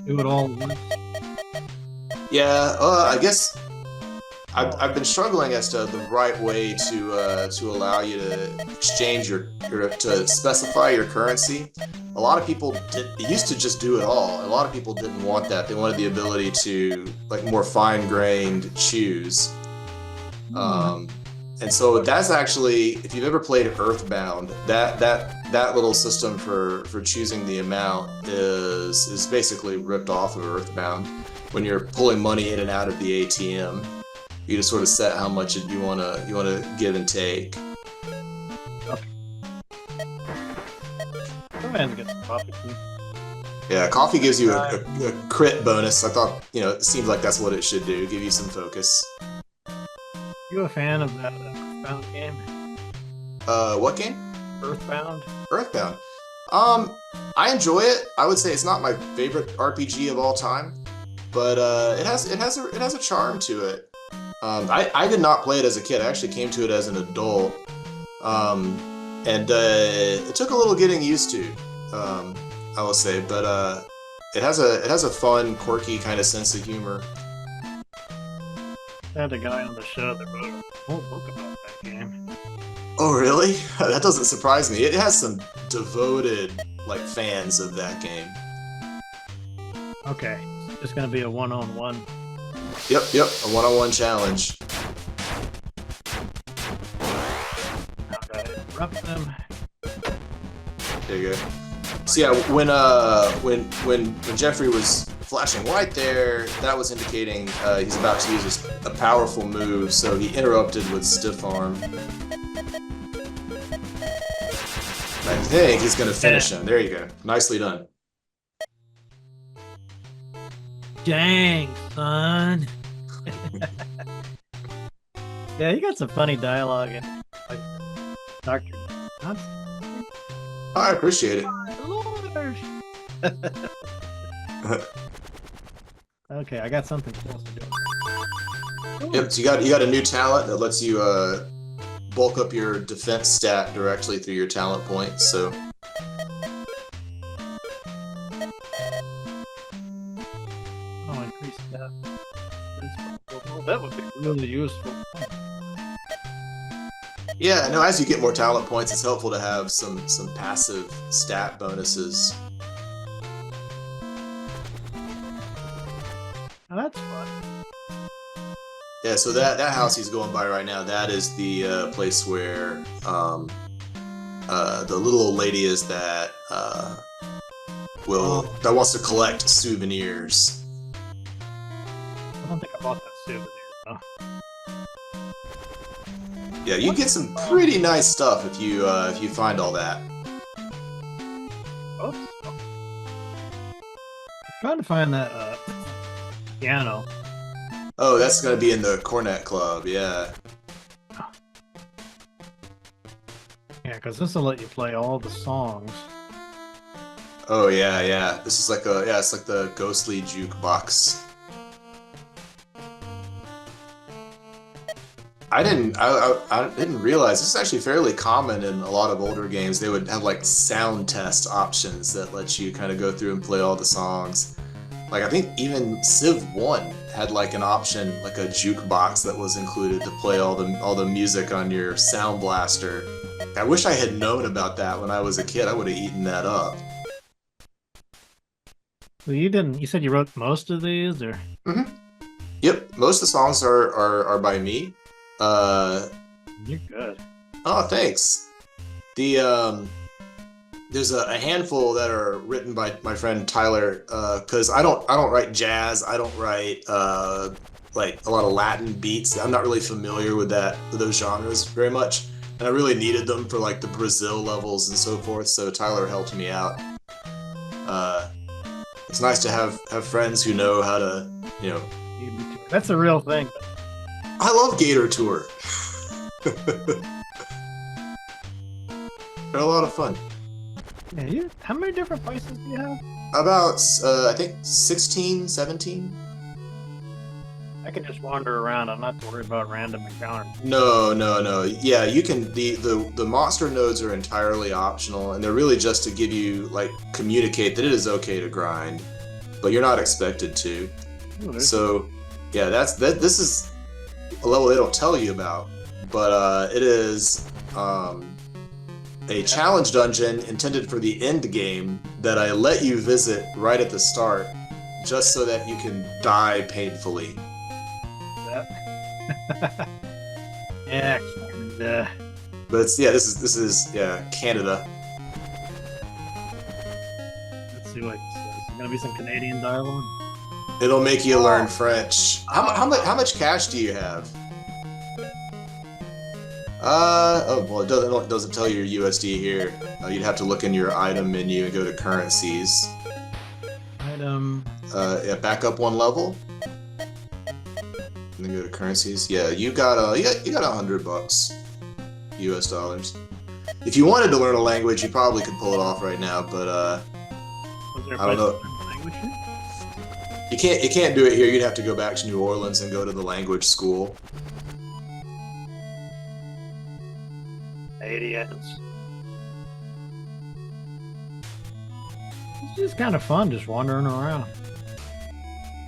do it all at once? Yeah, I guess I've been struggling as to the right way to allow you to exchange to specify your currency. A lot of people used to just do it all. A lot of people didn't want that. They wanted the ability to like more fine-grained choose. And so that's actually, if you've ever played Earthbound, that little system for choosing the amount is basically ripped off of Earthbound. When you're pulling money in and out of the ATM, you just sort of set how much you wanna give and take. Go ahead and get some coffee, please. Yeah, coffee gives you a crit bonus. I thought, it seems like that's what it should do, give you some focus. You a fan of that Earthbound game? What game? Earthbound. Earthbound. I enjoy it. I would say it's not my favorite RPG of all time, but it has a charm to it. I did not play it as a kid. I actually came to it as an adult, and it took a little getting used to. I will say, but It has a fun, quirky kind of sense of humor. I had a guy on the show that wrote a whole book about that game. Oh, really? That doesn't surprise me. It has some devoted like fans of that game. Okay, it's just gonna be a one-on-one. Yep, a one-on-one challenge. Now I gotta interrupt them. There you go. So yeah, when Jeffrey was flashing white there, that was indicating he's about to use a powerful move, so he interrupted with stiff arm. I think he's gonna finish him. There you go. Nicely done. Dang, son. Yeah, you got some funny dialogue in like Dr. Johnson. I appreciate it. My lord. Okay, I got something else to do. Yep, so you got a new talent that lets you bulk up your defense stat directly through your talent points, so Oh, increase that. Well, that would be really useful. yeah, no, as you get more talent points, it's helpful to have some passive stat bonuses. Oh, that's fun. Yeah, so that house he's going by right now, that is the place where the little old lady is that that wants to collect souvenirs. I don't think I bought that souvenir. though. Yeah, you get some pretty nice stuff if you find all that. Oops. I'm trying to find that piano. Oh, that's gonna be in the Cornet Club, yeah. Yeah, because this will let you play all the songs. Oh yeah. This is like it's like the ghostly jukebox. I didn't realize this is actually fairly common in a lot of older games. They would have like sound test options that let you kind of go through and play all the songs. Like I think even Civ 1 had like an option, like a jukebox that was included to play all the music on your sound blaster. I wish I had known about that when I was a kid. I would have eaten that up. Well, you didn't. You said you wrote most of these, or? Mm-hmm. Yep, most of the songs are by me. You're good. Oh, thanks. There's a handful that are written by my friend Tyler, because I don't write jazz. I don't write like a lot of Latin beats. I'm not really familiar with those genres very much, and I really needed them for like the Brazil levels and so forth. So Tyler helped me out. It's nice to have friends who know how to, That's a real thing. I love Gator Tour. They're a lot of fun. Yeah, how many different places do you have? About, I think 16, 17. I can just wander around. I'm not worried about random encounters. No. Yeah, you can. The monster nodes are entirely optional, and they're really just to give you communicate that it is okay to grind, but you're not expected to. Ooh, So, yeah, this is a level they don't tell you about, but it is a challenge dungeon intended for the end game that I let you visit right at the start, just so that you can die painfully. Yeah, But this is Canada. let's see what it says. There's gonna be some Canadian dialogue. It'll make you learn French. How much cash do you have? It doesn't tell you your USD here. You'd have to look in your item menu and go to currencies. Item. Back up one level. And then go to currencies. Yeah, you got $100 US dollars. If you wanted to learn a language, you probably could pull it off right now, but Was there a I don't place know. to learn language here? You can't do it here. You'd have to go back to New Orleans and go to the language school. Idiots. It's kind of fun just wandering around.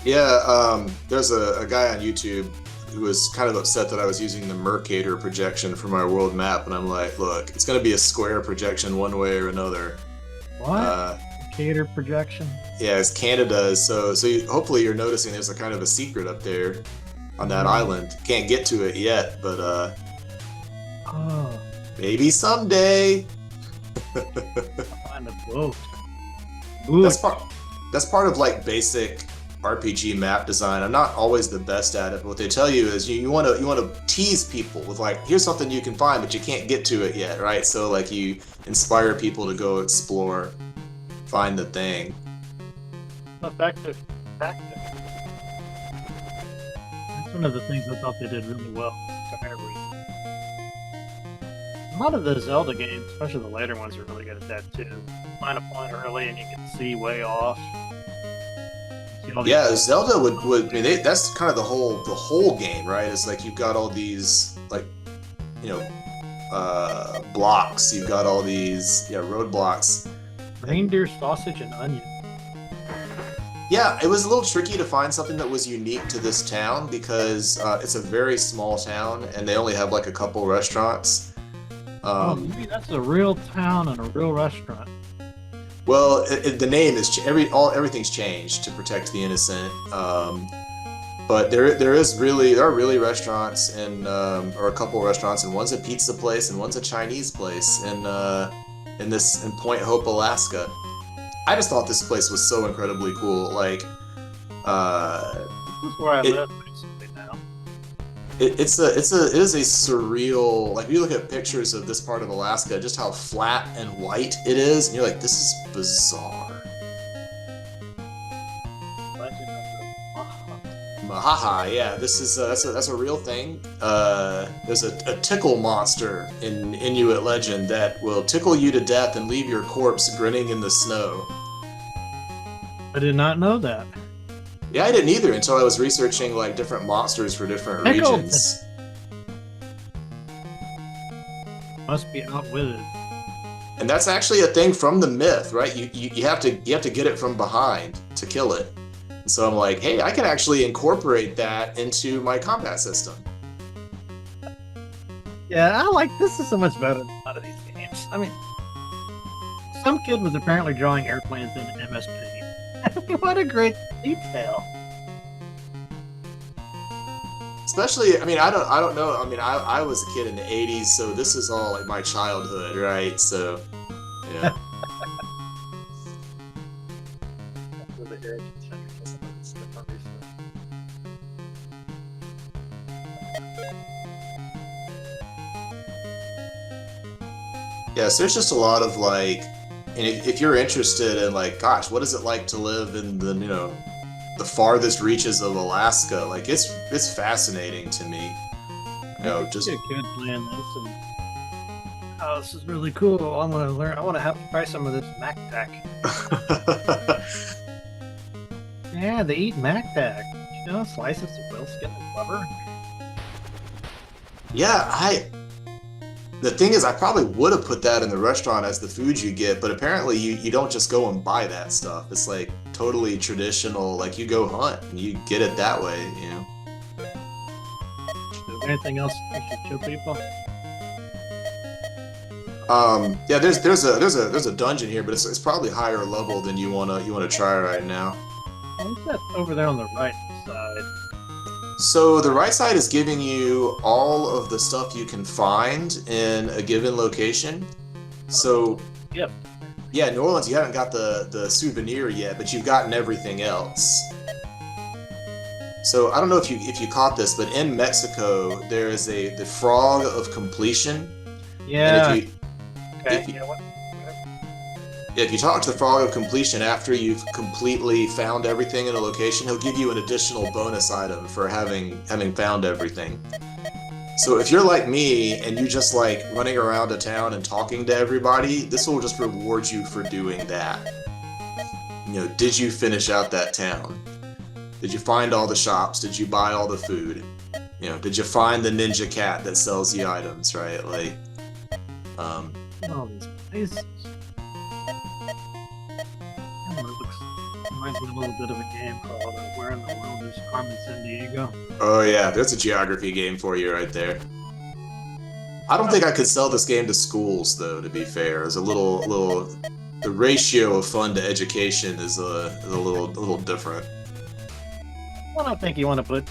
Yeah, there's a guy on YouTube who was kind of upset that I was using the Mercator projection for my world map, and I'm like, look, it's going to be a square projection one way or another. What? Cater projection? Yeah, it's Canada, so hopefully you're noticing there's a kind of a secret up there on that island. Can't get to it yet, but oh, maybe someday. find a boat. That's part of like basic RPG map design. I'm not always the best at it, but what they tell you is you want to tease people with like, here's something you can find, but you can't get to it yet, right? So like you inspire people to go explore, find the thing. Effective. That's one of the things I thought they did really well. A lot of the Zelda games, especially the later ones, are really good at that too. Find a point early and you can see way off. Yeah, Zelda would I mean, that's kind of the whole game, right? It's like you've got all these like, you know, blocks. You've got all these roadblocks. Reindeer sausage and onion. Yeah, it was a little tricky to find something that was unique to this town because it's a very small town and they only have like a couple restaurants. Maybe that's a real town and a real restaurant. Well, the name is everything's changed to protect the innocent. But there are really restaurants and or a couple restaurants, and one's a pizza place and one's a Chinese place in Point Hope, Alaska. I just thought this place was so incredibly cool. Like, This is where I live basically now. it is a surreal. Like, if you look at pictures of this part of Alaska, just how flat and white it is, and you're like, this is bizarre. Legend of the Mahaha, yeah, this is that's a real thing. There's a tickle monster in Inuit legend that will tickle you to death and leave your corpse grinning in the snow. I did not know that. Yeah, I didn't either until I was researching like different monsters for different regions. Must be outwitted. And that's actually a thing from the myth, right? You have to get it from behind to kill it. And so I'm like, hey, I can actually incorporate that into my combat system. Yeah, I like this is so much better than a lot of these games. I mean, some kid was apparently drawing airplanes in MS Paint. What a great detail. Especially, I mean, I don't know. I mean, I was a kid in the 80s, so this is all like my childhood, right? So, yeah. Yeah, so there's just a lot of like, and if you're interested in like, gosh, what is it like to live in the, you know, the farthest reaches of Alaska? Like, it's fascinating to me. You know, just a kid playing this and oh, this is really cool. I want to learn. I want to have to try some of this MacTac. Yeah, they eat MacTac. You know, slices of whale skin and blubber. Yeah, the thing is, I probably would have put that in the restaurant as the food you get, but apparently you don't just go and buy that stuff. It's like totally traditional, like you go hunt and you get it that way, you know. Is there anything else you should show people? Yeah, there's a dungeon here, but it's probably higher level than you wanna try right now. What's that over there on the right side? So the right side is giving you all of the stuff you can find in a given location. So Yep. yeah, New Orleans, you haven't got the souvenir yet, but you've gotten everything else. So I don't know if you caught this, but in Mexico there is the frog of completion. Yeah. And Okay. if you- You know what? if you talk to the frog of completion after you've completely found everything in a location, he'll give you an additional bonus item for having found everything. So if you're like me and you just like running around a town and talking to everybody, this will just reward you for doing that. You know, did you finish out that town? Did you find all the shops? Did you buy all the food? You know, did you find the ninja cat that sells the items, right? Like, All these places. I don't me a little bit of a game called Where in the World is Carmen Sandiego? Oh yeah, there's a geography game for you right there. I don't think I could sell this game to schools though, to be fair. It's a little the ratio of fun to education is a little different. Well, I don't think you want to put.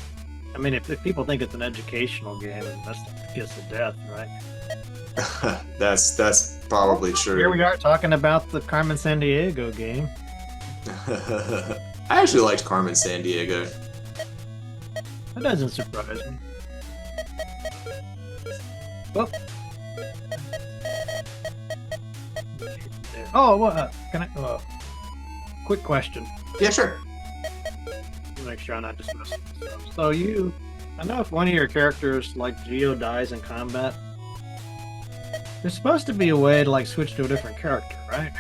I mean, if people think it's an educational game, that's the kiss of death, right? That's probably true. Here we are talking about the Carmen Sandiego game. I actually liked Carmen Sandiego. That doesn't surprise me. Well, oh, what? Can I? Quick question. Yeah, sure. Make sure I'm not dismissing myself. So I know if one of your characters, like Geo, dies in combat, there's supposed to be a way to like switch to a different character, right?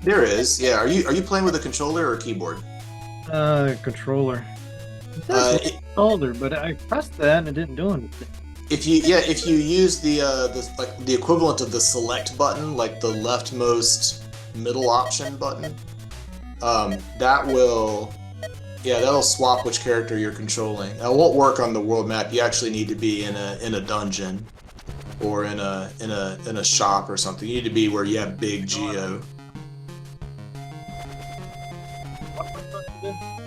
There is. Yeah. Are you playing with a controller or a keyboard? Controller. It says controller, but I pressed that and it didn't do anything. If you use the equivalent of the select button, like the leftmost middle option button, that'll swap which character you're controlling. It won't work on the world map. You actually need to be in a dungeon or in a shop or something. You need to be where you have big Geo.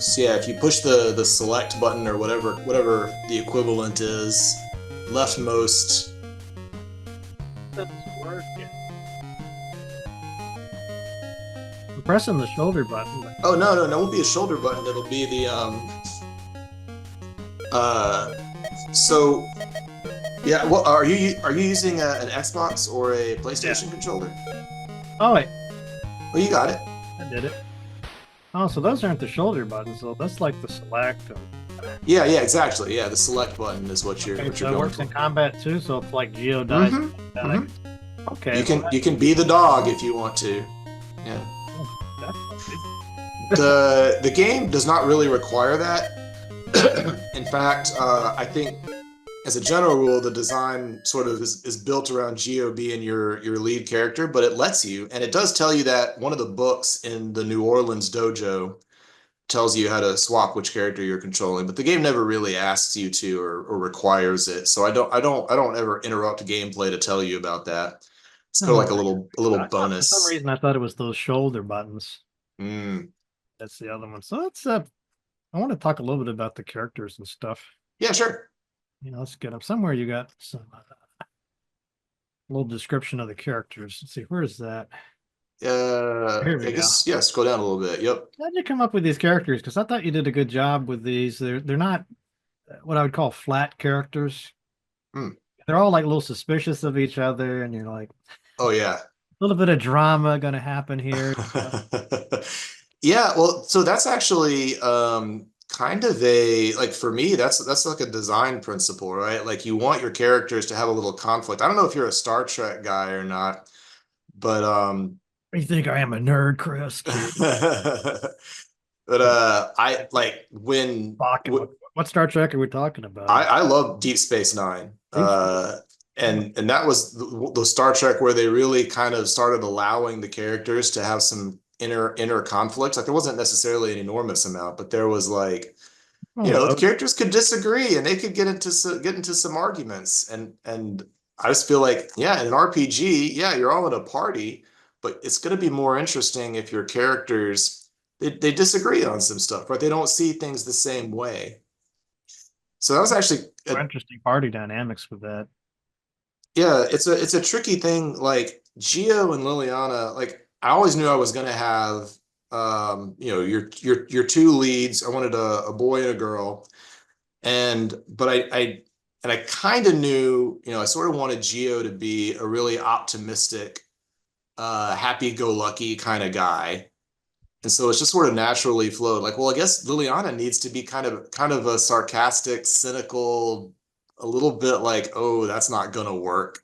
So yeah, if you push the select button or whatever the equivalent is, leftmost. That's working. I'm pressing the shoulder button. Oh no, it won't be a shoulder button. It'll be the So yeah, what are you using an Xbox or a PlayStation controller? Oh wait, Well, you got it. I did it. Oh, so those aren't the shoulder buttons, though. That's like the select. Yeah, exactly. Yeah, the select button is what you're Okay, what so you're it going works for. in combat too. So if like Geo dies, okay. You can be the dog if you want to. Yeah. The game does not really require that. In fact, I think as a general rule, the design sort of is built around Geo being your lead character, but it lets you, and it does tell you that one of the books in the New Orleans dojo tells you how to swap which character you're controlling, but the game never really asks you to or requires it. So I don't ever interrupt gameplay to tell you about that. It's kind of like a little bonus. For some reason, I thought it was those shoulder buttons. Mm. That's the other one. So let's. I want to talk a little bit about the characters and stuff. Yeah, sure. Let's get up somewhere. You got some little description of the characters. Let's see, where is that? I guess, yeah, scroll down a little bit. Yep. How'd you come up with these characters? Because I thought you did a good job with these. They're not what I would call flat characters. They're all like a little suspicious of each other, and you're like, oh yeah, a little bit of drama gonna happen here. Yeah, well, so that's actually kind of for me, that's like a design principle, right? Like you want your characters to have a little conflict. I don't know if you're a Star Trek guy or not, but You think I am a nerd, Chris? but I like when what Star Trek are we talking about? I love Deep Space Nine. And that was the Star Trek where they really kind of started allowing the characters to have some inner conflict. Like there wasn't necessarily an enormous amount, but there was like, the characters could disagree and they could get into some arguments. And I just feel like, yeah, in an RPG, yeah, you're all in a party, but it's going to be more interesting if your characters they disagree on some stuff, right? They don't see things the same way. So that was actually interesting party dynamics with that. Yeah, it's a tricky thing. Like Geo and Liliana, like I always knew I was gonna have your two leads. I wanted a boy and a girl, but I kind of knew, I sort of wanted Geo to be a really optimistic, happy-go-lucky kind of guy. And so it's just sort of naturally flowed. Like, well, I guess Liliana needs to be kind of a sarcastic, cynical, a little bit like, oh, that's not gonna work,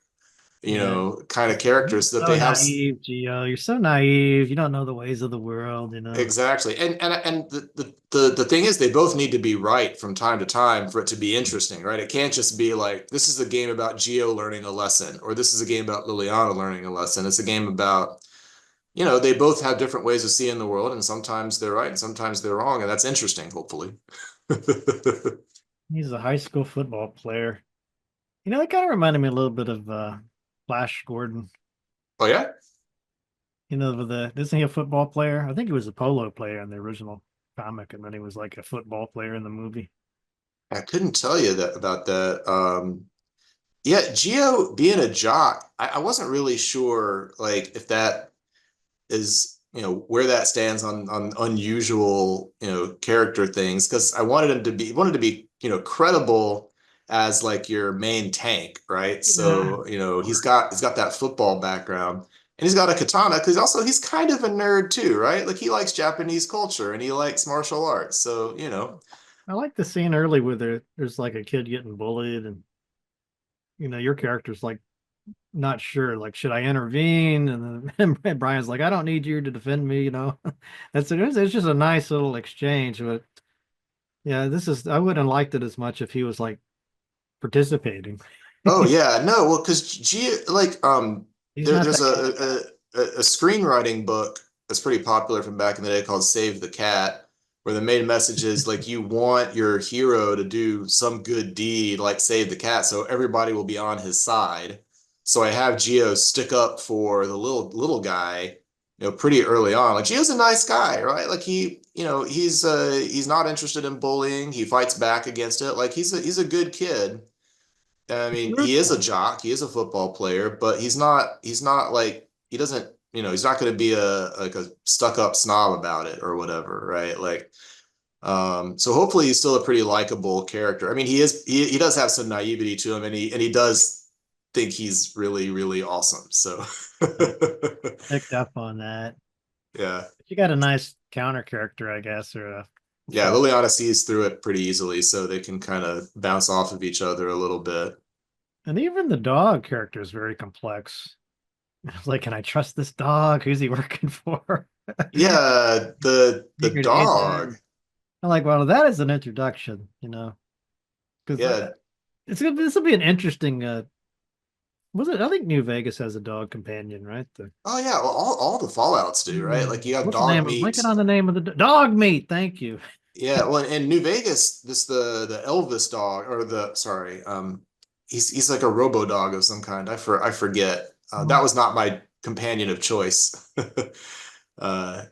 kind of characters that they have. Naive, Geo. You're so naive. You don't know the ways of the world, Exactly. And the thing is, they both need to be right from time to time for it to be interesting, right? It can't just be like, this is a game about Geo learning a lesson, or this is a game about Liliana learning a lesson. It's a game about you know, they both have different ways of seeing the world, and sometimes they're right and sometimes they're wrong, and that's interesting, hopefully. He's a high school football player. You know, that kind of reminded me a little bit of Flash Gordon. Oh yeah? You know, isn't he a football player? I think he was a polo player in the original comic, and then he was like a football player in the movie. I couldn't tell you that about that. Yeah, Geo being a jock, I wasn't really sure like if that is, you know, where that stands on unusual, you know, character things, because I wanted him to be you know, credible as like your main tank, right? Yeah. So, you know, he's got that football background, and he's got a katana because also he's kind of a nerd too, right? Like he likes Japanese culture and he likes martial arts. So, you know, I like the scene early where there's like a kid getting bullied, and your character's like not sure, like, should I intervene? And then Brian's like, I don't need you to defend me. It's just a nice little exchange. But yeah, I wouldn't have liked it as much if he was like participating. oh yeah, no, well, because like He's not there's that kind of guy. a screenwriting book that's pretty popular from back in the day called Save the Cat, where the main message is like you want your hero to do some good deed like save the cat, so everybody will be on his side. So I have Geo stick up for the little guy, you know, pretty early on. Like Geo's a nice guy, right? Like you know, he's not interested in bullying. He fights back against it. Like he's a good kid. I It's mean, he is a truthful. jock, he is a football player, but he's not like he doesn't, you know, he's not going to be a stuck-up snob about it or whatever, right? Like so hopefully he's still a pretty likable character. I mean, he does have some naivety to him, and he does think he's really really awesome. So Picked up on that. yeah. But you got a nice counter character, I guess, or a Yeah, Liliana sees through it pretty easily, so they can kind of bounce off of each other a little bit. and even the dog character is very complex. It's like, can I trust this dog? Who's he working for? Yeah, the Secret dog. agent. I'm like, well, that is an introduction, because Yeah. this will be an interesting. Was it? I think New Vegas has a dog companion, right? Oh yeah, well, all the Fallouts do, right? Like you have What's the dog name? I'm meat. blanking on the name of the dog meat. Thank you. Yeah, well, in New Vegas, the Elvis dog, or the sorry, he's like a robo dog of some kind. I forget. That was not my companion of choice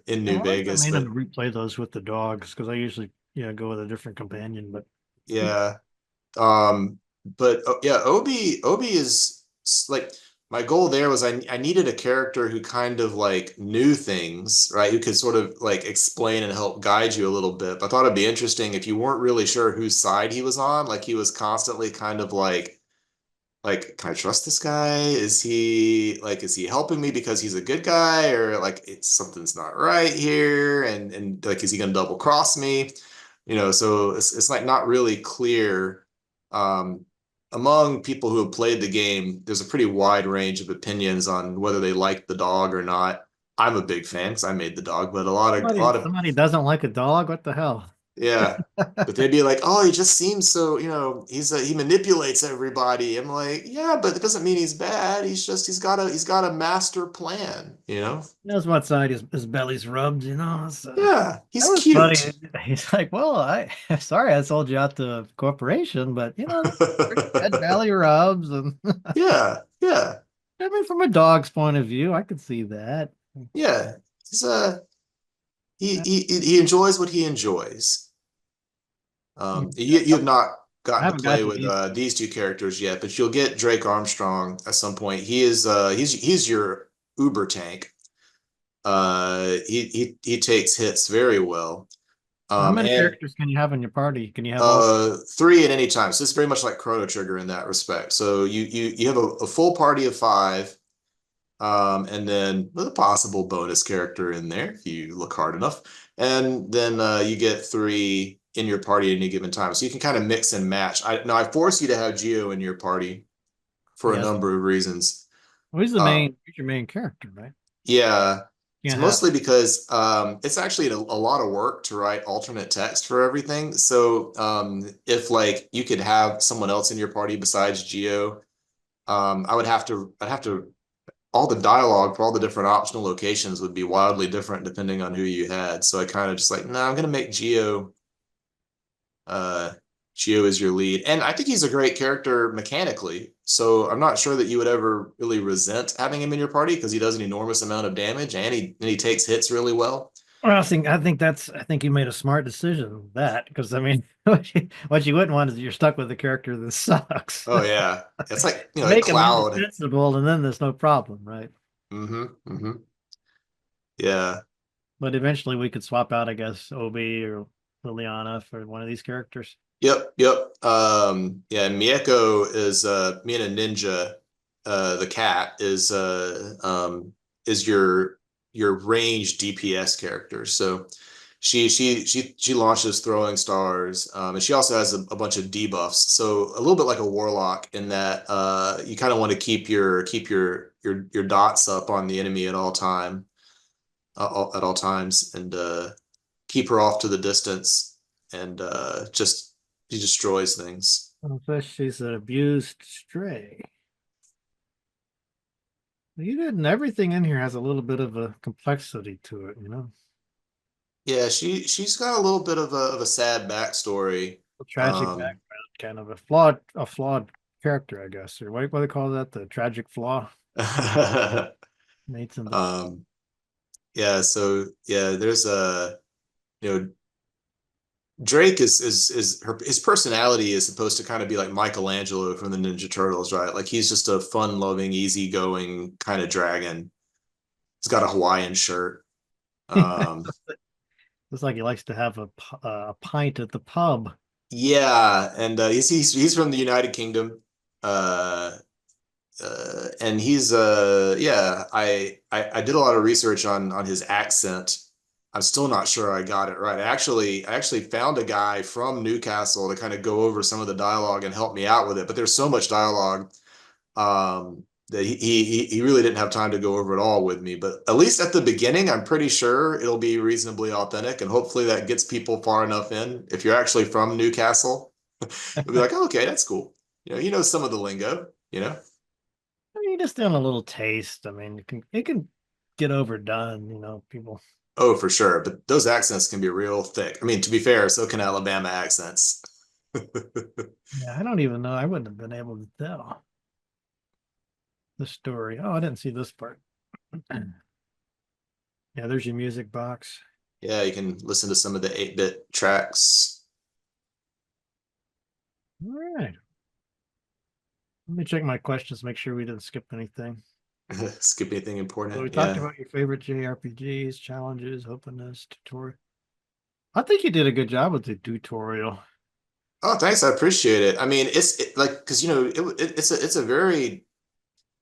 in Yeah, New I like the Vegas, meaning but to replay those with the dogs because I usually go with a different companion. But yeah. But yeah, Obi is like my goal there was I needed a character who kind of like knew things, right? Who could sort of like explain and help guide you a little bit. But I thought it'd be interesting if you weren't really sure whose side he was on. Like he was constantly kind of like, can I trust this guy? Is he helping me because he's a good guy, or like it's something's not right here? And like is he gonna double cross me? You know, so it's like not really clear. Um, Among people who have played the game, there's a pretty wide range of opinions on whether they like the dog or not. I'm a big fan because I made the dog, but a lot of somebody doesn't like a dog. What the hell? yeah. But they'd be like, "Oh, he just seems so, you know, he manipulates everybody." I'm like, "Yeah, but it doesn't mean he's bad. He's got a master plan, you know?" Knows what side his belly's rubbed. Yeah, That he's was funny. cute. He's like, well, sorry I sold you out to a corporation, but head belly rubs, and Yeah, yeah, I mean, from a dog's point of view, I could see that. yeah. He's Uh, he enjoys what he enjoys. You have not I gotten to haven't play gotten with these. these two characters yet, but you'll get Drake Armstrong at some point. He's your Uber tank. He takes hits very well. How many And characters can you have in your party? Can you have all? three at any time. So it's very much like Chrono Trigger in that respect. So you have a full party of five, and then with a possible bonus character in there if you look hard enough. And then you get three in your party at any given time. So you can kind of mix and match. I force you to have Geo in your party for a Yes. number of reasons. Well, Uh, he's your main character, right? yeah. It's Can't have. mostly because it's actually a lot of work to write alternate text for everything. So if like you could have someone else in your party besides Geo, I'd have to all the dialogue for all the different optional locations would be wildly different depending on who you had. So I kind of just like, no, I'm gonna make uh Geo is your lead. And I think he's a great character mechanically. So I'm not sure that you would ever really resent having him in your party because he does an enormous amount of damage and he takes hits really well. Well, I think you made a smart decision with that, because I mean, what you wouldn't want is you're stuck with a character that sucks. Oh yeah. It's like, like Make him Cloud. indispensable, and then there's no problem, right? Mm-hmm. Mm-hmm. Yeah. But eventually we could swap out, I guess, Obi or Liliana for one of these characters. Yep, yep. Yeah, Mieko is Mina Ninja, the cat is your range DPS character. So she launches throwing stars, and she also has a bunch of debuffs. So a little bit like a warlock in that you kind of want to keep your dots up on the enemy at all times, and keep her off to the distance, and just she destroys things. So she's an abused stray. You didn't. Everything in here has a little bit of a complexity to it, you know. Yeah, she's got a little bit of a sad backstory. A tragic background, kind of a flawed character, I guess, or what do they call that? The tragic flaw. Nathan. Yeah, so yeah, there's a Drake is his personality is supposed to kind of be like Michelangelo from the Ninja Turtles, right? Like he's just a fun-loving, easygoing kind of dragon. He's got a Hawaiian shirt. Looks like he likes to have a pint at the pub. Yeah, and he's from the United Kingdom. And he's yeah, I did a lot of research on his accent. I'm still not sure I got it right. I actually found a guy from Newcastle to kind of go over some of the dialogue and help me out with it. But there's so much dialogue that he really didn't have time to go over it all with me. But at least at the beginning, I'm pretty sure it'll be reasonably authentic, and hopefully that gets people far enough in. If you're actually from Newcastle, you'll be like, oh, okay, that's cool. He knows some of the lingo. I mean, just doing a little taste. I mean, it can get overdone, people. Oh, for sure. But those accents can be real thick. I mean, to be fair, so can Alabama accents. Yeah, I don't even know. I wouldn't have been able to tell the story. Oh, I didn't see this part. Yeah, there's your music box. Yeah, you can listen to some of the 8-bit tracks. All right. Let me check my questions, make sure we didn't skip anything. Skip anything important? So we talked about your favorite JRPGs, challenges, openness, tutorial. I think you did a good job with the tutorial. Oh, thanks. I appreciate it. I mean, it's like because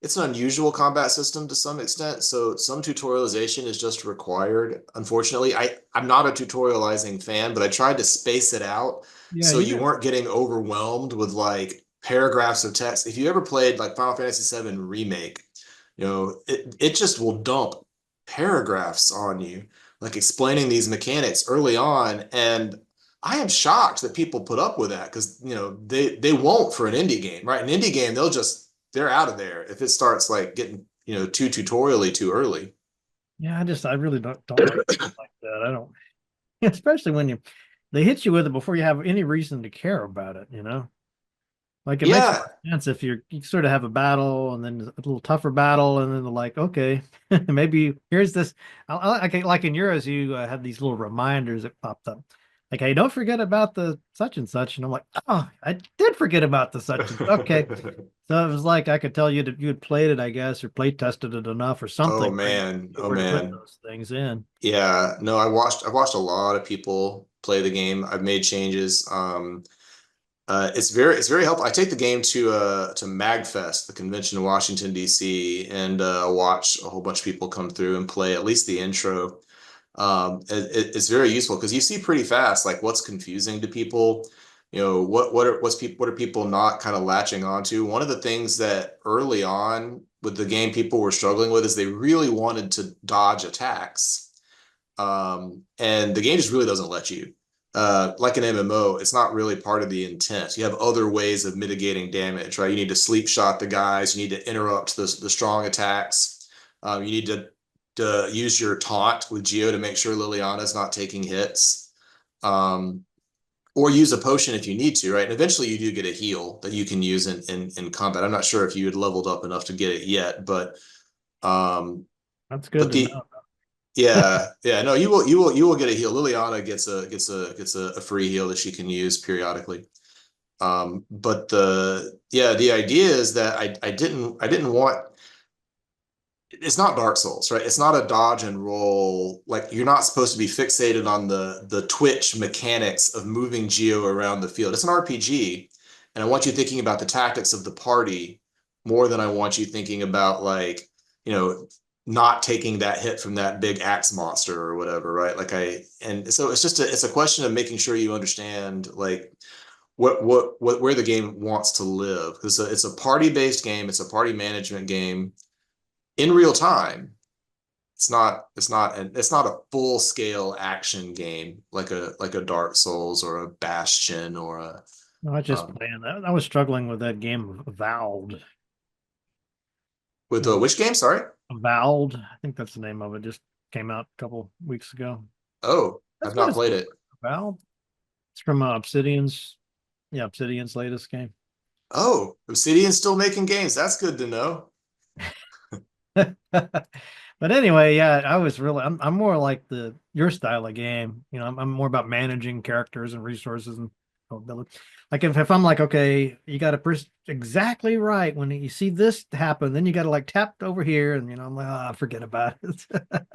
it's an unusual combat system to some extent. So some tutorialization is just required. Unfortunately, I'm not a tutorializing fan, but I tried to space it out so you weren't getting overwhelmed with like paragraphs of text. If you ever played like Final Fantasy VII Remake, it just will dump paragraphs on you, like explaining these mechanics early on. And I am shocked that people put up with that because they won't for an indie game, right? An indie game, they're out of there if it starts like getting too tutorially too early. Yeah, I really don't like that. I don't, especially when they hit you with it before you have any reason to care about it. Like it makes sense if you sort of have a battle and then a little tougher battle, and then they're like, okay, maybe here's this. Like in yours, you have these little reminders that popped up. Like, hey, don't forget about the such and such. And I'm like, oh, I did forget about the such and such. Okay. So it was like I could tell you that you had played it, I guess, or play tested it enough or something. Oh man. Oh man. Put those things in. Yeah. No, I've watched a lot of people play the game. I've made changes. It's very helpful. I take the game to MagFest, the convention in Washington, D.C., and watch a whole bunch of people come through and play at least the intro. It's very useful because you see pretty fast like what's confusing to people. What are people not kind of latching onto. One of the things that early on with the game people were struggling with is they really wanted to dodge attacks, and the game just really doesn't let you. Like an MMO, it's not really part of the intent. You have other ways of mitigating damage, right? You need to sleep shot the guys. You need to interrupt the strong attacks. You need to use your taunt with Geo to make sure Liliana's not taking hits. Or use a potion if you need to, right? And eventually you do get a heal that you can use in combat. I'm not sure if you had leveled up enough to get it yet, but That's good to know. yeah, no, you will get a heal. Liliana gets a free heal that she can use periodically. But the idea is that I didn't want, it's not Dark Souls, right? It's not a dodge and roll. Like, you're not supposed to be fixated on the twitch mechanics of moving Geo around the field. It's an RPG, and I want you thinking about the tactics of the party more than I want you thinking about, like, not taking that hit from that big axe monster or whatever, right? And so it's a question of making sure you understand, like, where the game wants to live. Because it's a party-based game, it's a party management game in real time. It's not a full scale action game like a Dark Souls or a Bastion or a. No, I just playing that. I was struggling with that game, Avowed. With which game? Sorry. Avowed. I think that's the name of it. Just came out a couple weeks ago. Oh, That's I've not played it. Avowed. It's from Obsidian's latest game. Oh, Obsidian's still making games. That's good to know. But anyway, yeah, I'm more like your style of game. I'm more about managing characters and resources and like if I'm like, okay, you got to press exactly right when you see this happen, then you got to like tap over here, and I'm like, forget about it.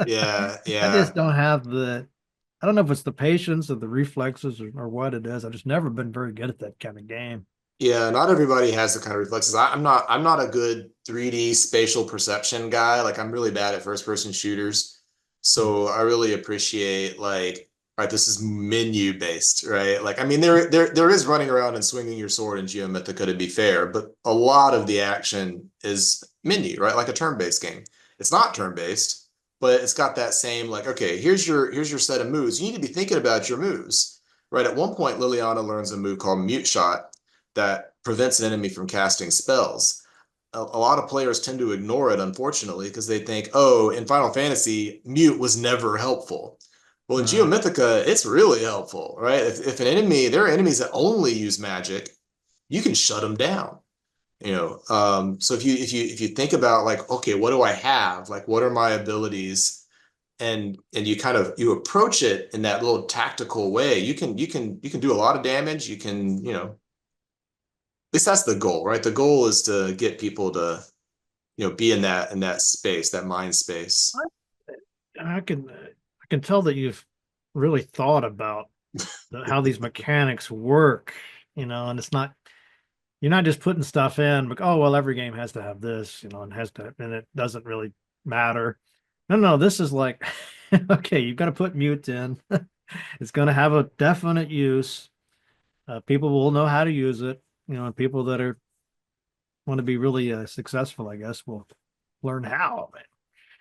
Yeah. I just don't have I don't know if it's the patience or the reflexes or what it is. I've just never been very good at that kind of game. Yeah, not everybody has the kind of reflexes. I'm not a good 3D spatial perception guy. Like, I'm really bad at first person shooters. So I really appreciate, like, all right, this is menu based, right? Like, I mean, there is running around and swinging your sword in Geo Mythica, to be fair, but a lot of the action is menu, right? Like a turn-based game. It's not turn-based, but it's got that same, like, okay, here's your set of moves. You need to be thinking about your moves, right? At one point, Liliana learns a move called Mute Shot that prevents an enemy from casting spells. A lot of players tend to ignore it, unfortunately, because they think, oh, in Final Fantasy, mute was never helpful. Well, in Geo Mythica, it's really helpful, right? If there are enemies that only use magic, you can shut them down. So if you think about, like, okay, what do I have? Like, what are my abilities? And you approach it in that little tactical way. You can do a lot of damage. You can, at least that's the goal, right? The goal is to get people to, be in that space, that mind space. I can tell that you've really thought about how these mechanics work, and it's not, you're not just putting stuff in, like, oh, well, every game has to have this, and it doesn't really matter. No, this is like, okay, you've got to put mute in. It's going to have a definite use. People will know how to use it. And people that want to be really successful, I guess, will learn how.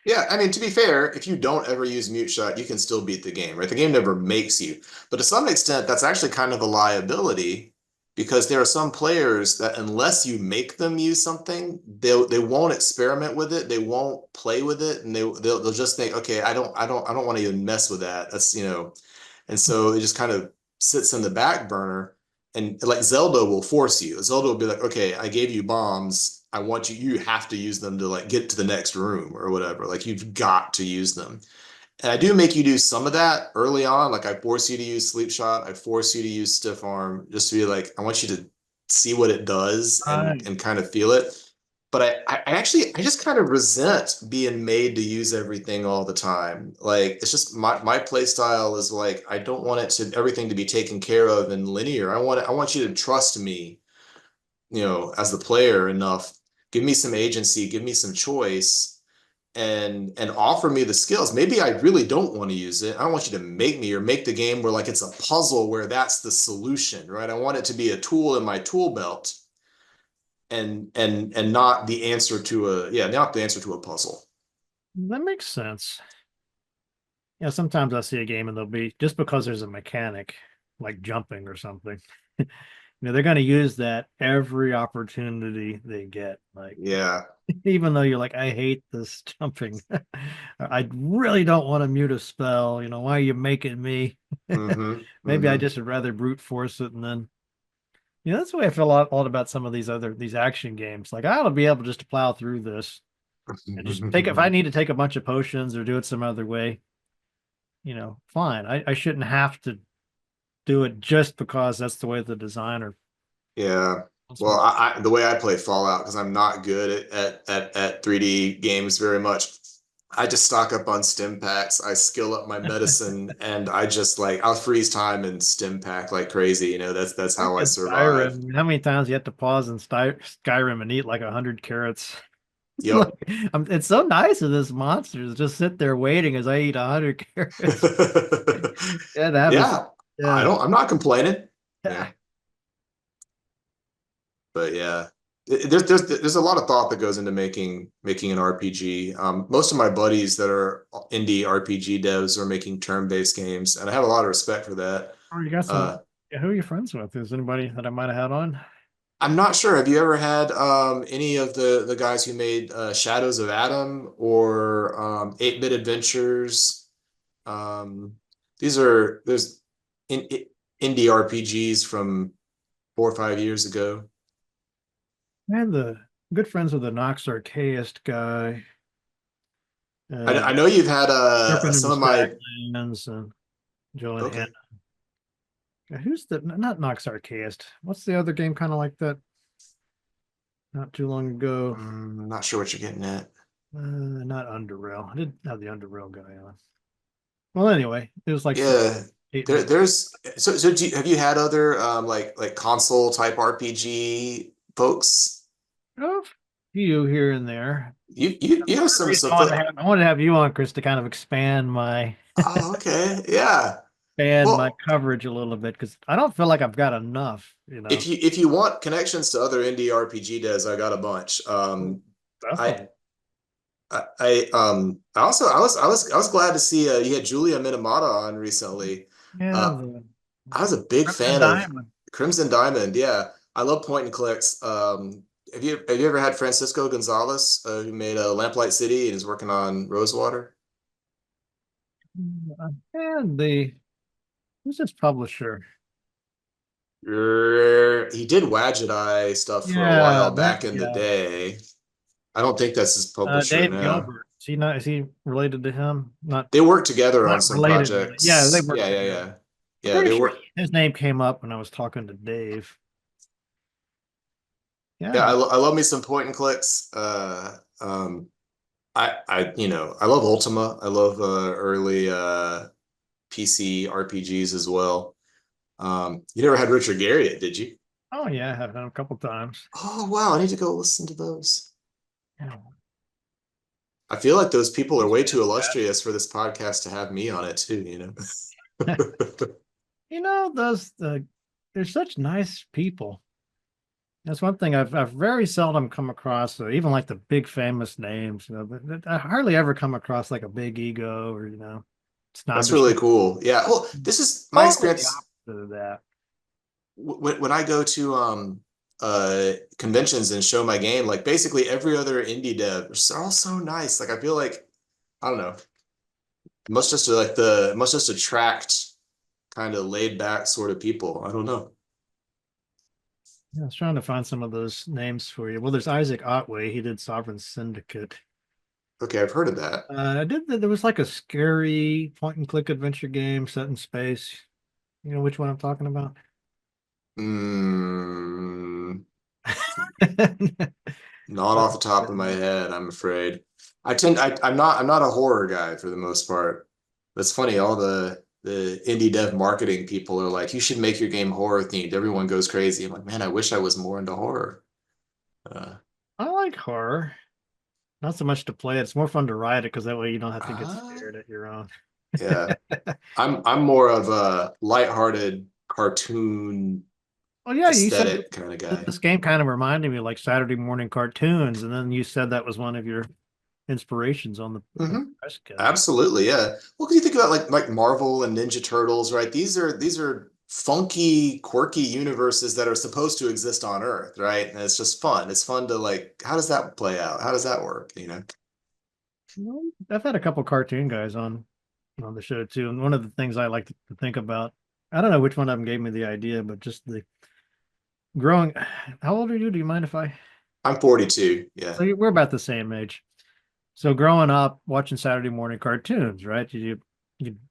Yeah, I mean, to be fair, if you don't ever use mute shot, you can still beat the game, right? The game never makes you. But to some extent, that's actually kind of a liability, because there are some players that, unless you make them use something, they won't experiment with it, they won't play with it, and they'll just think, okay, I don't want to even mess with that. That's, and so it just kind of sits in the back burner. And like Zelda will force you. Zelda will be like, okay, I gave you bombs. I want you have to use them to, like, get to the next room or whatever. Like, you've got to use them. And I do make you do some of that early on. Like, I force you to use sleep shot. I force you to use stiff arm, just to be like, I want you to see what it does and kind of feel it. But I just kind of resent being made to use everything all the time. Like, it's just my play style is like, I don't want everything to be taken care of and linear. I want you to trust me, as the player enough. Give me some agency, give me some choice, and offer me the skills. Maybe I really don't want to use it. I don't want you to make me, or make the game where, like, it's a puzzle where that's the solution, right? I want it to be a tool in my tool belt, and not the answer to a puzzle. That makes sense. Yeah, sometimes I see a game and there'll be, just because there's a mechanic like jumping or something, they're going to use that every opportunity they get. Like, Yeah. even though you're like, I hate this jumping. I really don't want to mute a spell. Why are you making me? Mm-hmm. Maybe I Mm-hmm. just would rather brute force it, and then that's the way I feel a lot about some of these action games. Like, I ought to be able just to plow through this and just take if I need to take a bunch of potions or do it some other way, fine. I shouldn't have to do it just because that's the way the designer. Yeah. Well, the way I play Fallout, because I'm not good at 3D games very much, I just stock up on stim packs. I skill up my medicine, and I just I'll freeze time and stim pack like crazy. That's how I survive. Skyrim. How many times you have to pause in Skyrim and eat like 100 carrots? Yep. It's so nice of this monsters just sit there waiting as I eat 100 carrots. Yeah, that was Yeah. yeah. I'm not complaining. Yeah. But yeah, there's a lot of thought that goes into making an RPG. Most of my buddies that are indie RPG devs are making turn-based games, and I have a lot of respect for that. Oh, you got some. Yeah, who are you friends with? Is anybody that I might have had on? I'm not sure. Have you ever had any of the guys who made Shadows of Adam or 8-Bit Adventures? Um, there's indie RPGs from 4 or 5 years ago. I had the good friends with the Nox Archaist guy. I know you've had Serpent in some the of my Stacklands and Joe and okay. Hannah. Who's the not Nox Archaist? What's the other game kind of like that? Not too long ago. I'm not sure what you're getting at. Not Underrail. I did have the Underrail guy on. Well, anyway, it was like Yeah, eight. there's have you had other like console type RPG folks? A few here and there. You have some I wanted to have you on, Chris, to kind of expand my Oh, okay. Yeah. Well, coverage a little bit because I don't feel like I've got enough. if you want connections to other indie RPG devs, I got a bunch. I Definitely. I was glad to see you had Julia Minamata on recently. Yeah, Uh, I was a big Crimson fan of Diamond. Crimson Diamond. Yeah, I love point and clicks. Have you ever had Francisco Gonzalez, who made Lamplight City and is working on Rosewater? And who's this publisher? He did Wadget Eye stuff for a while back in the day. I don't think that's his publisher Dave now. Gilbert. Is he related to him? They work together on Not some related. Yeah, they projects. work together. Yeah. I'm They pretty sure work. his name came up when I was talking to Dave. Yeah, Yeah. I love me some point and clicks. I love Ultima. I love early PC RPGs as well. You never had Richard Garriott, did you? Oh yeah, I have done a couple times. Oh wow, I need to go listen to those. Yeah. I feel like those people are way too illustrious for this podcast to have me on it too, They're such nice people. That's one thing I've very seldom come across, even like the big famous names. I hardly ever come across like a big ego or That's really cool. Yeah. Well, this is my experience. Of that. When I go to conventions and show my game, like basically every other indie dev, they're all so nice. Like I feel like I don't know, must just attract kind of laid back sort of people. I don't know. Yeah, I was trying to find some of those names for you. Well, there's Isaac Otway. He did Sovereign Syndicate. Okay, I've heard of that. There was like a scary point and click adventure game set in space. You know which one I'm talking about? Not off the top of my head, I'm afraid. I'm not a horror guy for the most part. That's funny. All the indie dev marketing people are like, you should make your game horror themed. Everyone goes crazy. I'm like, man, I wish I was more into horror. I like horror. Not so much to play it. It's more fun to write it because that way you don't have to get scared at your own. Yeah. I'm more of a lighthearted cartoon aesthetic kind of guy. This game kind of reminded me of like Saturday morning cartoons, and then you said that was one of your inspirations on the press kit. Absolutely, yeah. Well, because you think about like Marvel and Ninja Turtles, right? These are funky, quirky universes that are supposed to exist on Earth, right? And it's just fun. It's fun to like, how does that play out? How does that work? You know? Well, I've had a couple cartoon guys on the show too, and one of the things I like to think about, I don't know which one of them gave me the idea, but just the growing. How old are you? Do you mind if I? I'm 42. Yeah. So we're about the same age. So growing up watching Saturday morning cartoons, right? You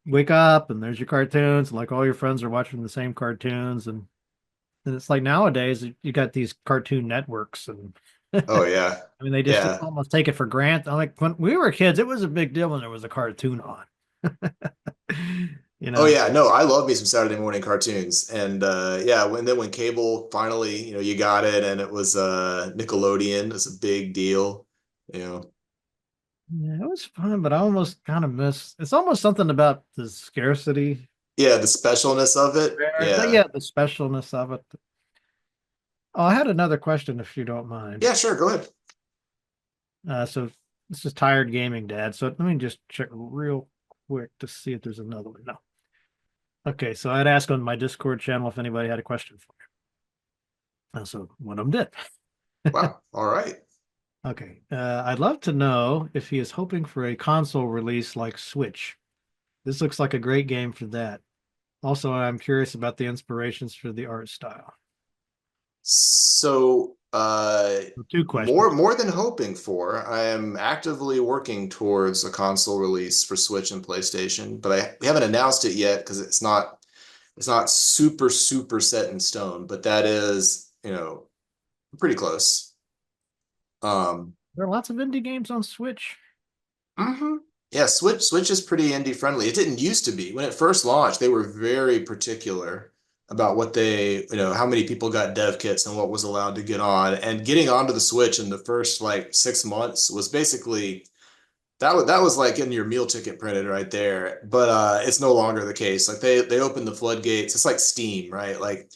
wake up and there's your cartoons, and like all your friends are watching the same cartoons, and it's like nowadays you got these cartoon networks, and Oh yeah. I mean they just Yeah. almost take it for granted. Like when we were kids, it was a big deal when there was a cartoon on. You Oh know, yeah, no, I love me some Saturday morning cartoons. And yeah, when cable finally, you know, you got it and it was Nickelodeon, it's a big deal, you know. yeah, it was fun, but I almost kind of miss. It's almost something about the scarcity. Yeah, the specialness of it. Yeah. Yeah, the specialness of it. Oh, I had another question, if you don't mind. Yeah, sure, go ahead. So this is tired gaming, Dad. So let me just check real quick to see if there's another one. No. Okay, so I'd ask on my Discord channel if anybody had a question for me. So one of them did. Wow. All right. Okay, I'd love to know if he is hoping for a console release like Switch. This looks like a great game for that. Also, I'm curious about the inspirations for the art style. So So two questions. more than hoping for, I am actively working towards a console release for Switch and PlayStation, but we haven't announced it yet because it's not super set in stone, but that is, you know, pretty close. There are lots of indie games on Switch. Mhm. Yeah, Switch is pretty indie friendly. It didn't used to be. When it first launched, they were very particular about what they, you know, how many people got dev kits and what was allowed to get on. And getting onto the Switch in the first like 6 months was basically that was like in your meal ticket printed right there. But it's no longer the case. Like they opened the floodgates. It's like Steam, right? Like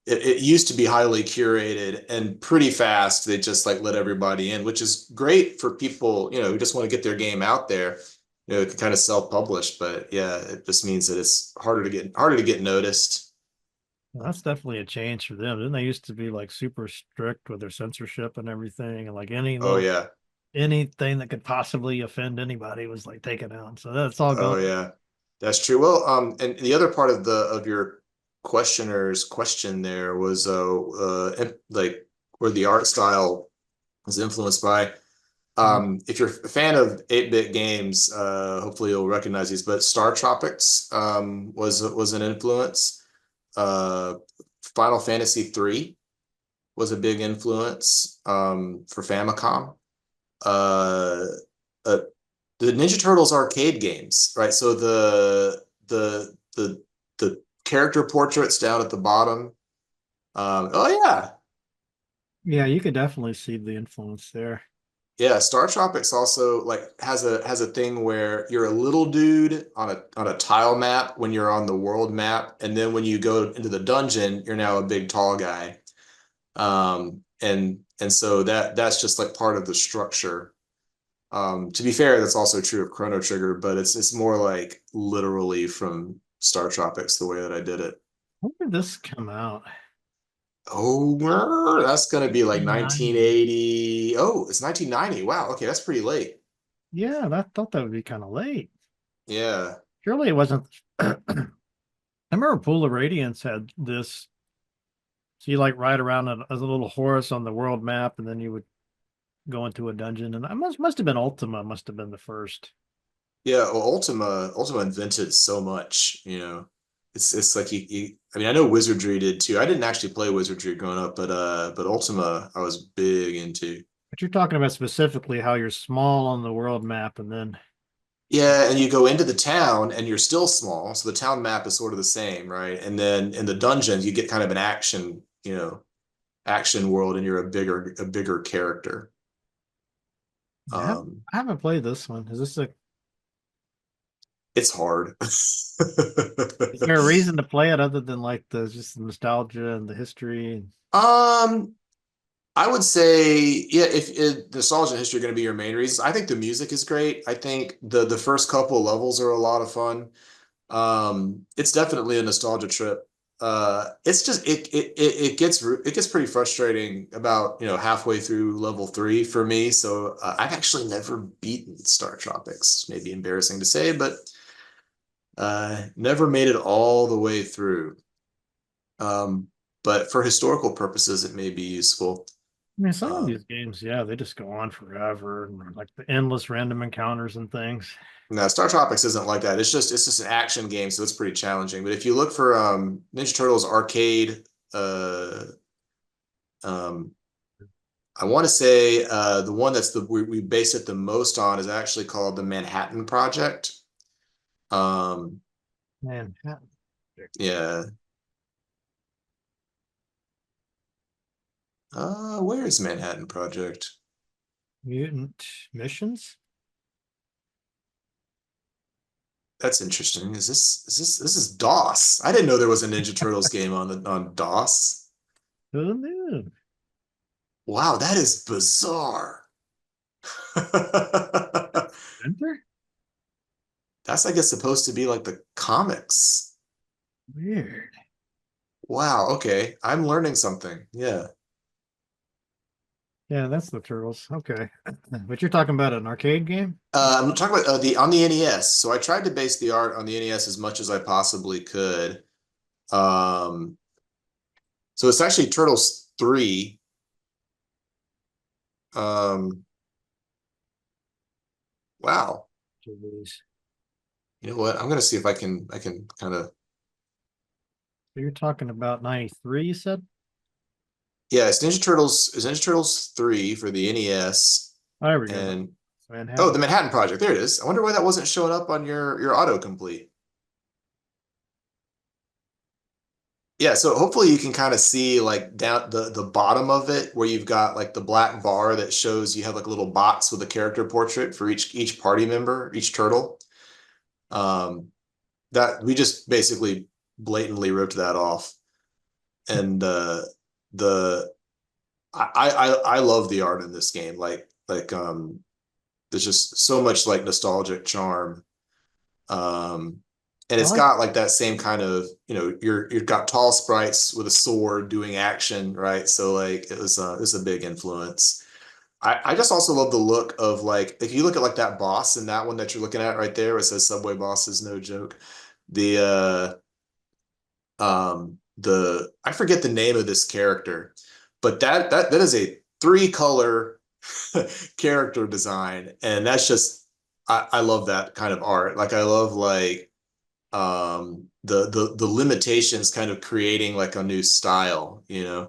it used to be highly curated and pretty fast. They just like let everybody in, which is great for people, you know, who just want to get their game out there. You know, it can kind of self-publish, but yeah, it just means that it's harder to get noticed. Well, that's definitely a change for them. Didn't they used to be like super strict with their censorship and everything, and like any Oh little yeah. anything that could possibly offend anybody was like taken out. So that's all Oh gone. yeah. That's true. Well, and the other part of the of your questioner's question there was like where the art style was influenced by. Mhm. If you're a fan of 8-bit games, hopefully you'll recognize these, but Star Tropics was an influence. Uh, Final Fantasy 3 was a big influence for Famicom. Uh, uh, the Ninja Turtles arcade games, right? So the character portraits down at the bottom. Oh yeah, Yeah, you could definitely see the influence there. yeah, Star Tropics also like has a thing where you're a little dude on a tile map when you're on the world map, and then when you go into the dungeon, you're now a big tall guy. And so that's just like part of the structure. To be fair, that's also true of Chrono Trigger, but it's more like literally from Star Tropics the way that I did it. When did this come out? Oh, that's gonna be like 1990. 1980. Oh, it's 1990. Wow, okay, that's pretty late. Yeah, I thought that would be kind of late. Yeah. Surely it wasn't. I remember Pool of Radiance had this. So you like ride around as a little horse on the world map, and then you would go into a dungeon. And I must have been Ultima. Must have been the first. Yeah, well, Ultima invented so much, you know. It's like I mean, I know Wizardry did too. I didn't actually play Wizardry growing up, but Ultima I was big into. But you're talking about specifically how you're small on the world map, and then Yeah, and you go into the town and you're still small, so the town map is sort of the same, right? And then in the dungeons you get kind of an action, you know, action world and you're a bigger character. Um I haven't played this one. Is this a? it's hard. Is there a reason to play it other than like the just the nostalgia and the history? Um I would say, yeah, if nostalgia and history are going to be your main reasons, I think the music is great. I think the first couple levels are a lot of fun. It's definitely a nostalgia trip. it's just it gets pretty frustrating about halfway through level 3 for me. So I've actually never beaten Star Tropics. Maybe embarrassing to say, but never made it all the way through. But for historical purposes, it may be useful. I mean, some of these games, yeah, they just go on forever, and like the endless random encounters and things. No, Star Tropics isn't like that. It's just an action game, so it's pretty challenging. But if you look for Ninja Turtles arcade, um, I want to say the one that's we base it the most on is actually called the Manhattan Project. Manhattan. Yeah. Where is Manhattan Project? Mutant Missions. That's interesting. This is DOS? I didn't know there was a Ninja Turtles game on DOS. Who knew? Wow, that is bizarre. Enter? That's, I guess, supposed to be like the comics. Weird. Wow, okay. I'm learning something. Yeah. Yeah, that's the Turtles. Okay. But you're talking about an arcade game? I'm talking about on the NES. So I tried to base the art on the NES as much as I possibly could. Um, so it's actually Turtles 3. Wow. Jeez. You know what? I'm gonna see if I can kind of. So you're talking about 93, you said? Yeah, it's Ninja Turtles. It's Ninja Turtles 3 for the NES. Oh, there we go. And Manhattan. oh, the Manhattan Project. There it is. I wonder why that wasn't showing up on your autocomplete. Yeah, so hopefully you can kind of see like down the bottom of it where you've got like the black bar that shows you have like a little box with a character portrait for each party member, each turtle. That we just basically blatantly ripped that off. And the I love the art in this game. There's just so much like nostalgic charm. And it's got like that same kind of, you've got tall sprites with a sword doing action, right? So like it was a big influence. I just also love the look of like if you look at like that boss in that one that you're looking at right there, where it says Subway Boss is no joke. The I forget the name of this character, but that is a 3-color character design, and that's just I love that kind of art. Like I love like the limitations kind of creating like a new style, you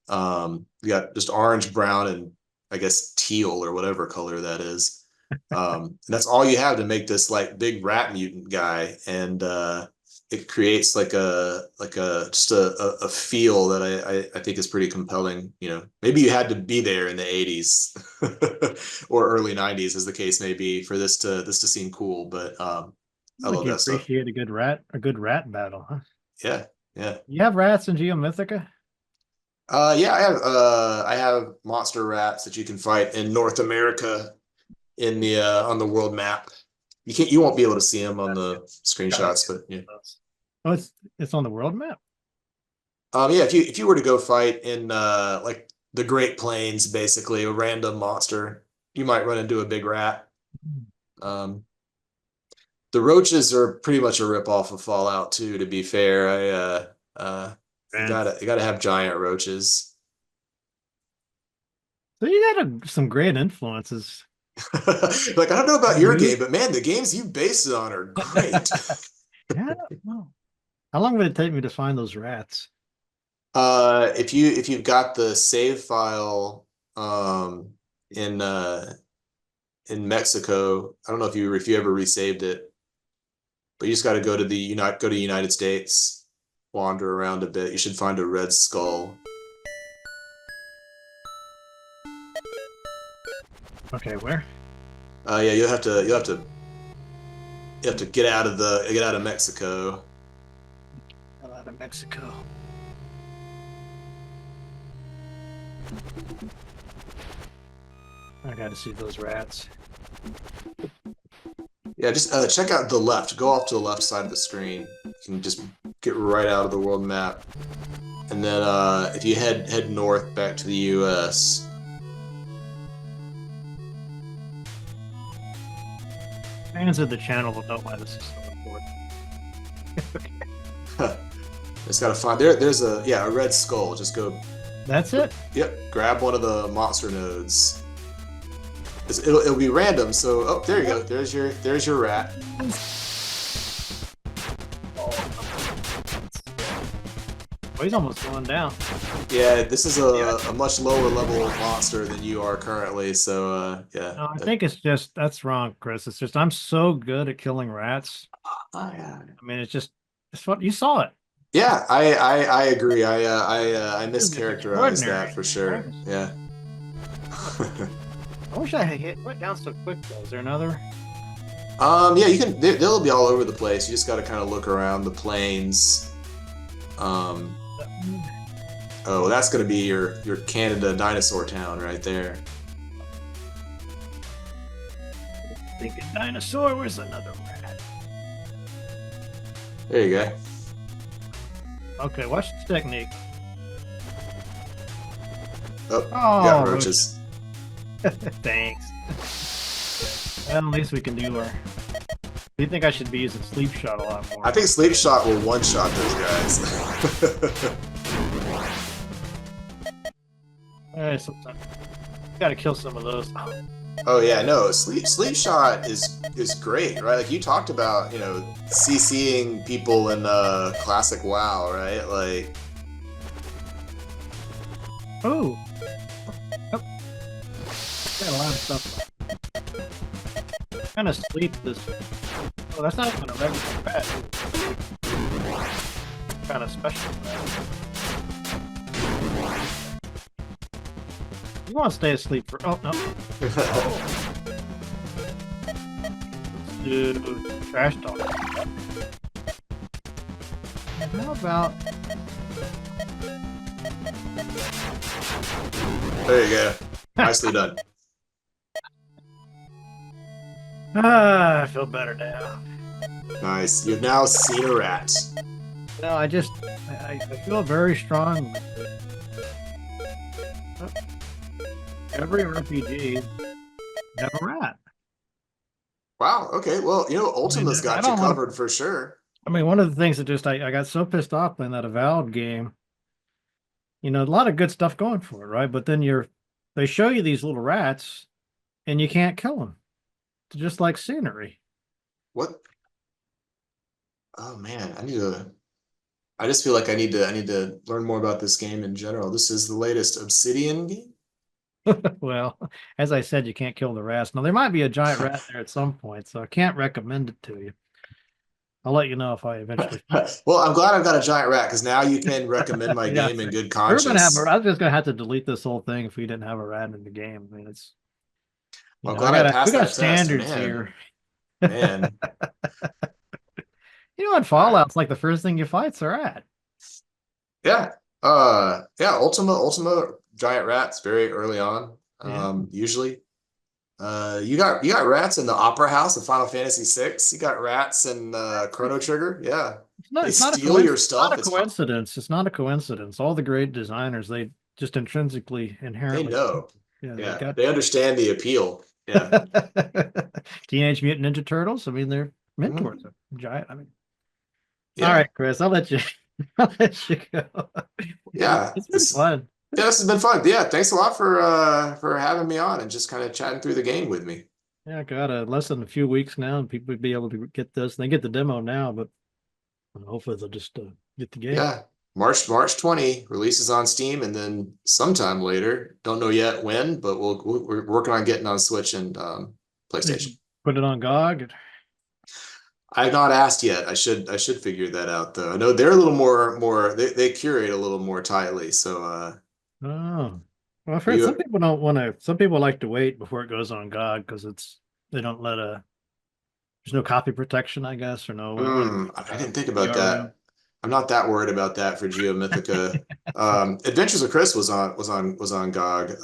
got just orange, brown, and I guess teal or whatever color that is. And that's all you have to make this like big rat mutant guy, and it creates like a just a feel that I think is pretty compelling. Maybe you had to be there in the 80s or early 90s, as the case may be, for this to seem cool. But I love you that stuff. appreciate a good rat battle, huh? Yeah, yeah. You have rats in Geo Mythica? Yeah, I have monster rats that you can fight in North America in the on the world map. You won't be able to see them on the screenshots, but yeah. Oh, it's on the world map. Yeah, if you were to go fight in like the Great Plains, basically a random monster, you might run into a big rat. The roaches are pretty much a ripoff of Fallout 2, to be fair. You gotta have giant roaches. So you got some great influences. Like I don't know about your game, but man, the games you base it on are great. Yeah. Well, how long would it take me to find those rats? If you've got the save file in Mexico, I don't know if you ever resaved it, but you just got to go to United States, wander around a bit. You should find a red skull. Okay, where? Yeah, you'll have to get out of Mexico. Out of Mexico. I got to see those rats. Yeah, just check out the left. Go off to the left side of the screen. You can just get right out of the world map. And then if you head north back to the US. Fans of the channel will know why this is so important. Just gotta find there's a red skull. Just go. That's it? Yep, grab one of the monster nodes. It'll be random, so oh, there you go. There's your rat. Oh, he's almost going down. Yeah, this is a much lower level monster than you are currently, so yeah. No, I think it's just that's wrong, Chris. It's just I'm so good at killing rats. Oh, yeah. I mean, it's what you saw it. Yeah, I agree. I mischaracterized that for sure. Yeah. I wish I had went down so quick though. Is there another? Yeah, you can. They'll be all over the place. You just got to kind of look around the plains. Oh, that's gonna be your Canada dinosaur town right there. Thinking dinosaur. Where's another rat? There you go. Okay, watch this technique. Oh, you Oh, got roaches. Thanks. Well, at least we can do our. Do you think I should be using sleep shot a lot more? I think sleep shot will one shot those guys. Alright, sometimes gotta kill some of those. Oh yeah, no, sleep shot is great, right? Like you talked about, CCing people in classic WoW, right? Like, Oh, got a lot of stuff. Kind of sleep this. Oh, that's not even a regular rat. Kind of special rat. You want to stay asleep for? Oh no. Let's do trash talk. How about? there you go. Nicely done. I feel better now. Nice. You've now seen a rat. No, I feel very strong. Every RPG have a rat. Wow. Okay. Well, Ultima's got you covered for sure. I mean, one of the things that just I got so pissed off playing that Avowed game. A lot of good stuff going for it, right? But then they show you these little rats, and you can't kill them. It's just like scenery. What? Oh man, I just feel like I need to learn more about this game in general. This is the latest Obsidian game. Well, as I said, you can't kill the rats. Now, there might be a giant rat there at some point, so I can't recommend it to you. I'll let you know if I eventually. Well, I'm glad I've got a giant rat because now you can recommend my game in good conscience. I was just gonna have to delete this whole thing if we didn't have a rat in the game. I mean, it's. I'm glad I passed we got that standards test, man. here. Man. In Fallout's like the first thing you fight's a rat. Yeah. Ultima giant rats very early on. Usually. You got rats in the Opera House of Final Fantasy VI. You got rats in Chrono Trigger. Yeah. They steal your stuff. It's not a coincidence. It's not a coincidence. All the great designers, they just inherently. They know. Yeah, they understand the appeal. Yeah. Teenage Mutant Ninja Turtles. I mean, they're mentors. Giant. I mean. Yeah. All right, Chris. I'll let you go. Yeah. It's been fun. Yeah, this has been fun. Yeah, thanks a lot for having me on and just kind of chatting through the game with me. Yeah, got less than a few weeks now, and people would be able to get this. They get the demo now, but hopefully they'll just get the game. Yeah, March 20 releases on Steam, and then sometime later, don't know yet when, but we're working on getting on Switch and PlayStation. Put it on GOG. I've not asked yet. I should figure that out though. I know they're a little more they curate a little more tightly. So well, I've heard some people don't want to. Some people like to wait before it goes on GOG because they don't let there's no copy protection, I guess, or no. I didn't think about that. I'm not that worried about that for Geo Mythica. Adventures of Chris was on GOG.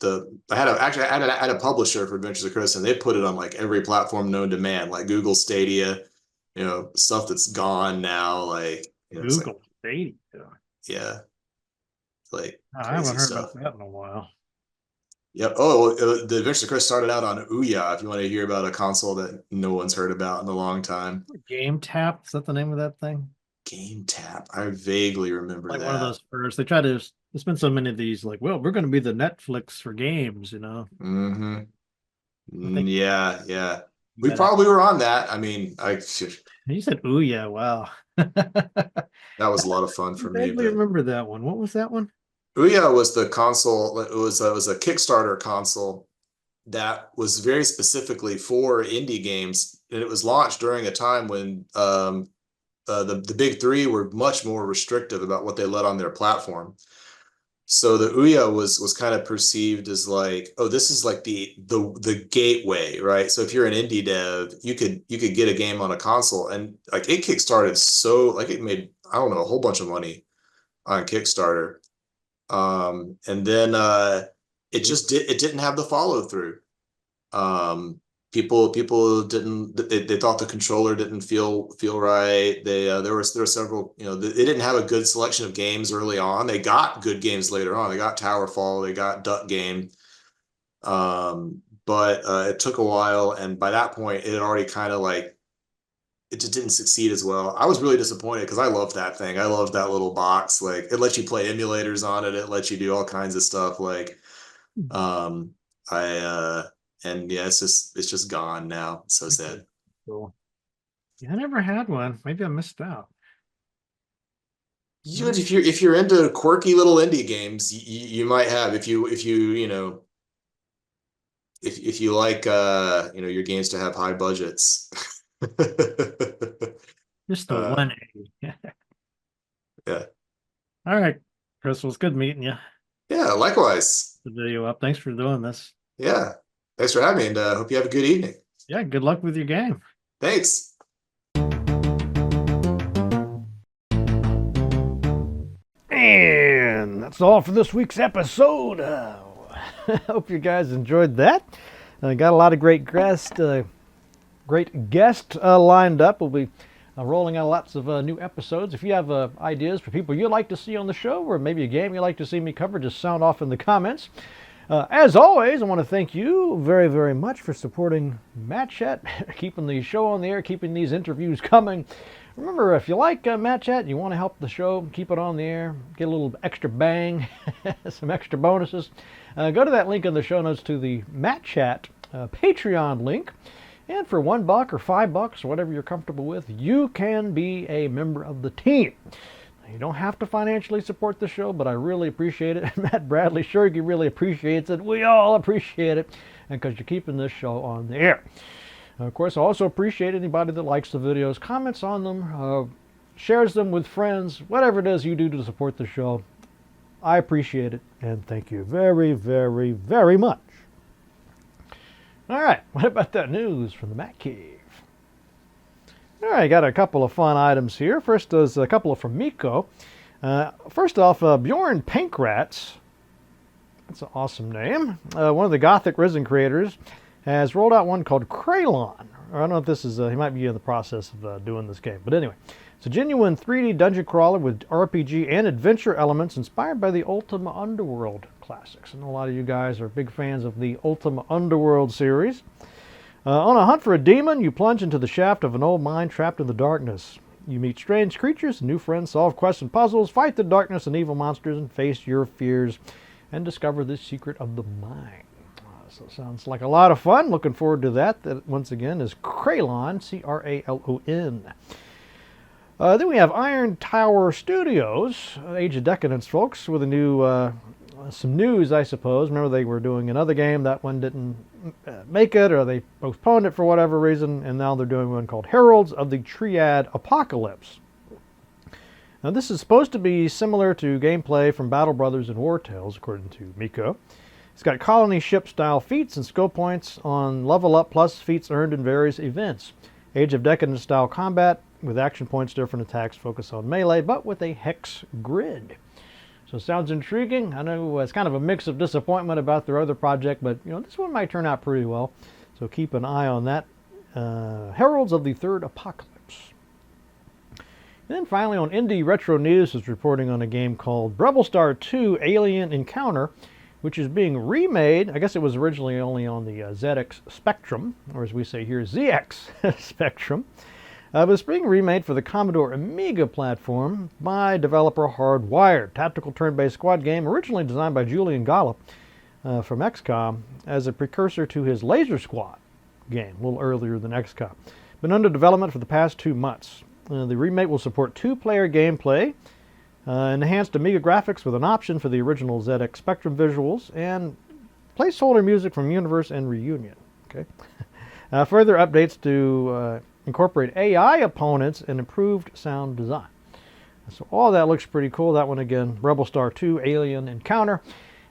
I had a publisher for Adventures of Chris, and they put it on like every platform known to man, like Google Stadia, stuff that's gone now, like It's like, Google Stadia. yeah, like I crazy haven't heard stuff. about that in a while. Yep. Oh, the Adventure Chris started out on Ouya. If you want to hear about a console that no one's heard about in a long time, Game Tap, is that the name of that thing? Game Tap. I vaguely remember Like that. one of those first. They try to. There's been so many of these. Like, well, we're going to be the Netflix for games. Mm-hmm. I think Yeah, yeah. We that. probably were on that. I mean, You said, "Ooh, yeah, wow." that was a lot of fun I for me. vaguely But remember that one. What was that one? Ouya was the console. It was a Kickstarter console that was very specifically for indie games, and it was launched during a time when the big three were much more restrictive about what they let on their platform. So the Ouya was kind of perceived as like, oh, this is like the gateway, right? So if you're an indie dev, you could get a game on a console, and like it kickstarted, so like it made, I don't know, a whole bunch of money on Kickstarter. And then it didn't have the follow through. People didn't, they thought the controller didn't feel right. There were several, they didn't have a good selection of games early on. They got good games later on. They got Towerfall, they got Duck Game. But it took a while, and by that point it had already kind of like, it just didn't succeed as well. I was really disappointed because I loved that thing. I loved that little box. Like it lets you play emulators on it. It lets you do all kinds of stuff. Like um I and yeah, it's just gone now. It's so sad. Cool. Yeah, I never had one. Maybe I missed out. If you're into quirky little indie games, you might have, if you like your games to have high budgets. Just the uh 1A. yeah. All right, Chris. Well, it's good meeting you. Yeah, likewise. The video up. Thanks for doing this. Yeah. Thanks for having me, and hope you have a good evening. Yeah, good luck with your game. Thanks. And that's all for this week's episode. I hope you guys enjoyed that. Got a lot of great guests lined up. We'll be rolling out lots of new episodes. If you have ideas for people you'd like to see on the show, or maybe a game you'd like to see me cover, just sound off in the comments. As always, I want to thank you very, very much for supporting Matt Chat, keeping the show on the air, keeping these interviews coming. Remember, if you like Matt Chat, you want to help the show, keep it on the air, get a little extra bang, some extra bonuses, go to that link in the show notes to the Matt Chat Patreon link. And for $1 or $5 or whatever you're comfortable with, you can be a member of the team. You don't have to financially support the show, but I really appreciate it. Matt Bradley sure really appreciates it. We all appreciate it because you're keeping this show on the air. Of course, I also appreciate anybody that likes the videos, comments on them, shares them with friends, whatever it is you do to support the show. I appreciate it, and thank you very, very, very much. All right, what about that news from the Matt Cave? All right, got a couple of fun items here. First is a couple from Miko. First off, Bjorn Pankrats, that's an awesome name. One of the Gothic Risen creators has rolled out one called Kraylon. I don't know if this is, he might be in the process of doing this game. But anyway, it's a genuine 3D dungeon crawler with RPG and adventure elements inspired by the Ultima Underworld classics. I know a lot of you guys are big fans of the Ultima Underworld series. On a hunt for a demon, you plunge into the shaft of an old mine trapped in the darkness. You meet strange creatures, new friends, solve quests and puzzles, fight the darkness and evil monsters, and face your fears, and discover the secret of the mine. So it sounds like a lot of fun. Looking forward to that. That, once again, is Kraylon, C-R-A-L-O-N. Then we have Iron Tower Studios, Age of Decadence folks, with a new, some news, I suppose. Remember, they were doing another game. That one didn't make it, or they postponed it for whatever reason, and now they're doing one called Heralds of the Triad Apocalypse. Now, this is supposed to be similar to gameplay from Battle Brothers and War Tales, according to Miko. It's got colony ship style feats and skill points on level up, plus feats earned in various events. Age of Decadence style combat with action points, different attacks, focus on melee, but with a hex grid. So it sounds intriguing. I know it's kind of a mix of disappointment about their other project, but this one might turn out pretty well. So keep an eye on that. Heralds of the Third Apocalypse. Then finally on Indie Retro News is reporting on a game called Rebelstar 2 Alien Encounter, which is being remade. I guess it was originally only on the ZX Spectrum, or as we say here, ZX Spectrum. But it's being remade for the Commodore Amiga platform by developer Hardwired. Tactical turn-based squad game originally designed by Julian Gollop from XCOM as a precursor to his Laser Squad game, a little earlier than XCOM. Been under development for the past 2 months. The remake will support 2-player gameplay, enhanced Amiga graphics with an option for the original ZX Spectrum visuals, and placeholder music from Universe and Reunion. Okay. Further updates to incorporate AI opponents and improved sound design. So all that looks pretty cool. That one again, Rebelstar 2 Alien Encounter.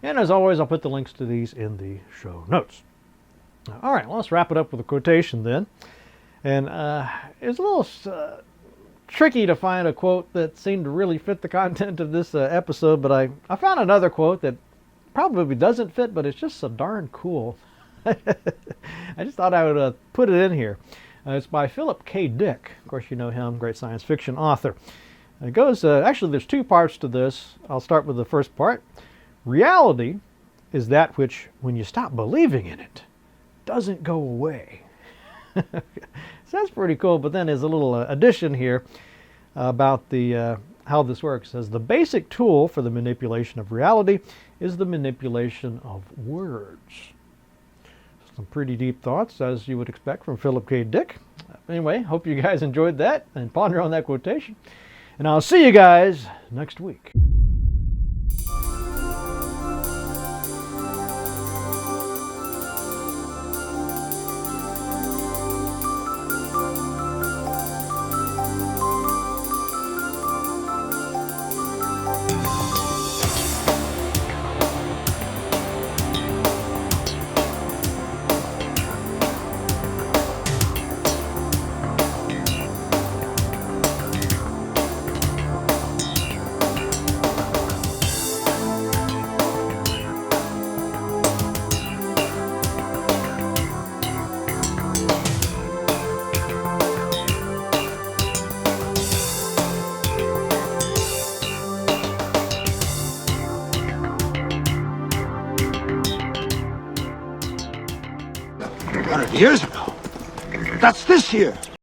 And as always, I'll put the links to these in the show notes. All right, well, let's wrap it up with a quotation then. And it's a little tricky to find a quote that seemed to really fit the content of this episode, but I found another quote that probably doesn't fit, but it's just so darn cool. I just thought I would put it in here. It's by Philip K. Dick. Of course, you know him, great science fiction author. It goes, actually, there's 2 parts to this. I'll start with the first part. Reality is that which, when you stop believing in it, doesn't go away. So that's pretty cool, but then there's a little addition here about the how this works. It says, the basic tool for the manipulation of reality is the manipulation of words. Some pretty deep thoughts, as you would expect from Philip K. Dick. Anyway, hope you guys enjoyed that and ponder on that quotation. And I'll see you guys next week. Years ago. That's this year.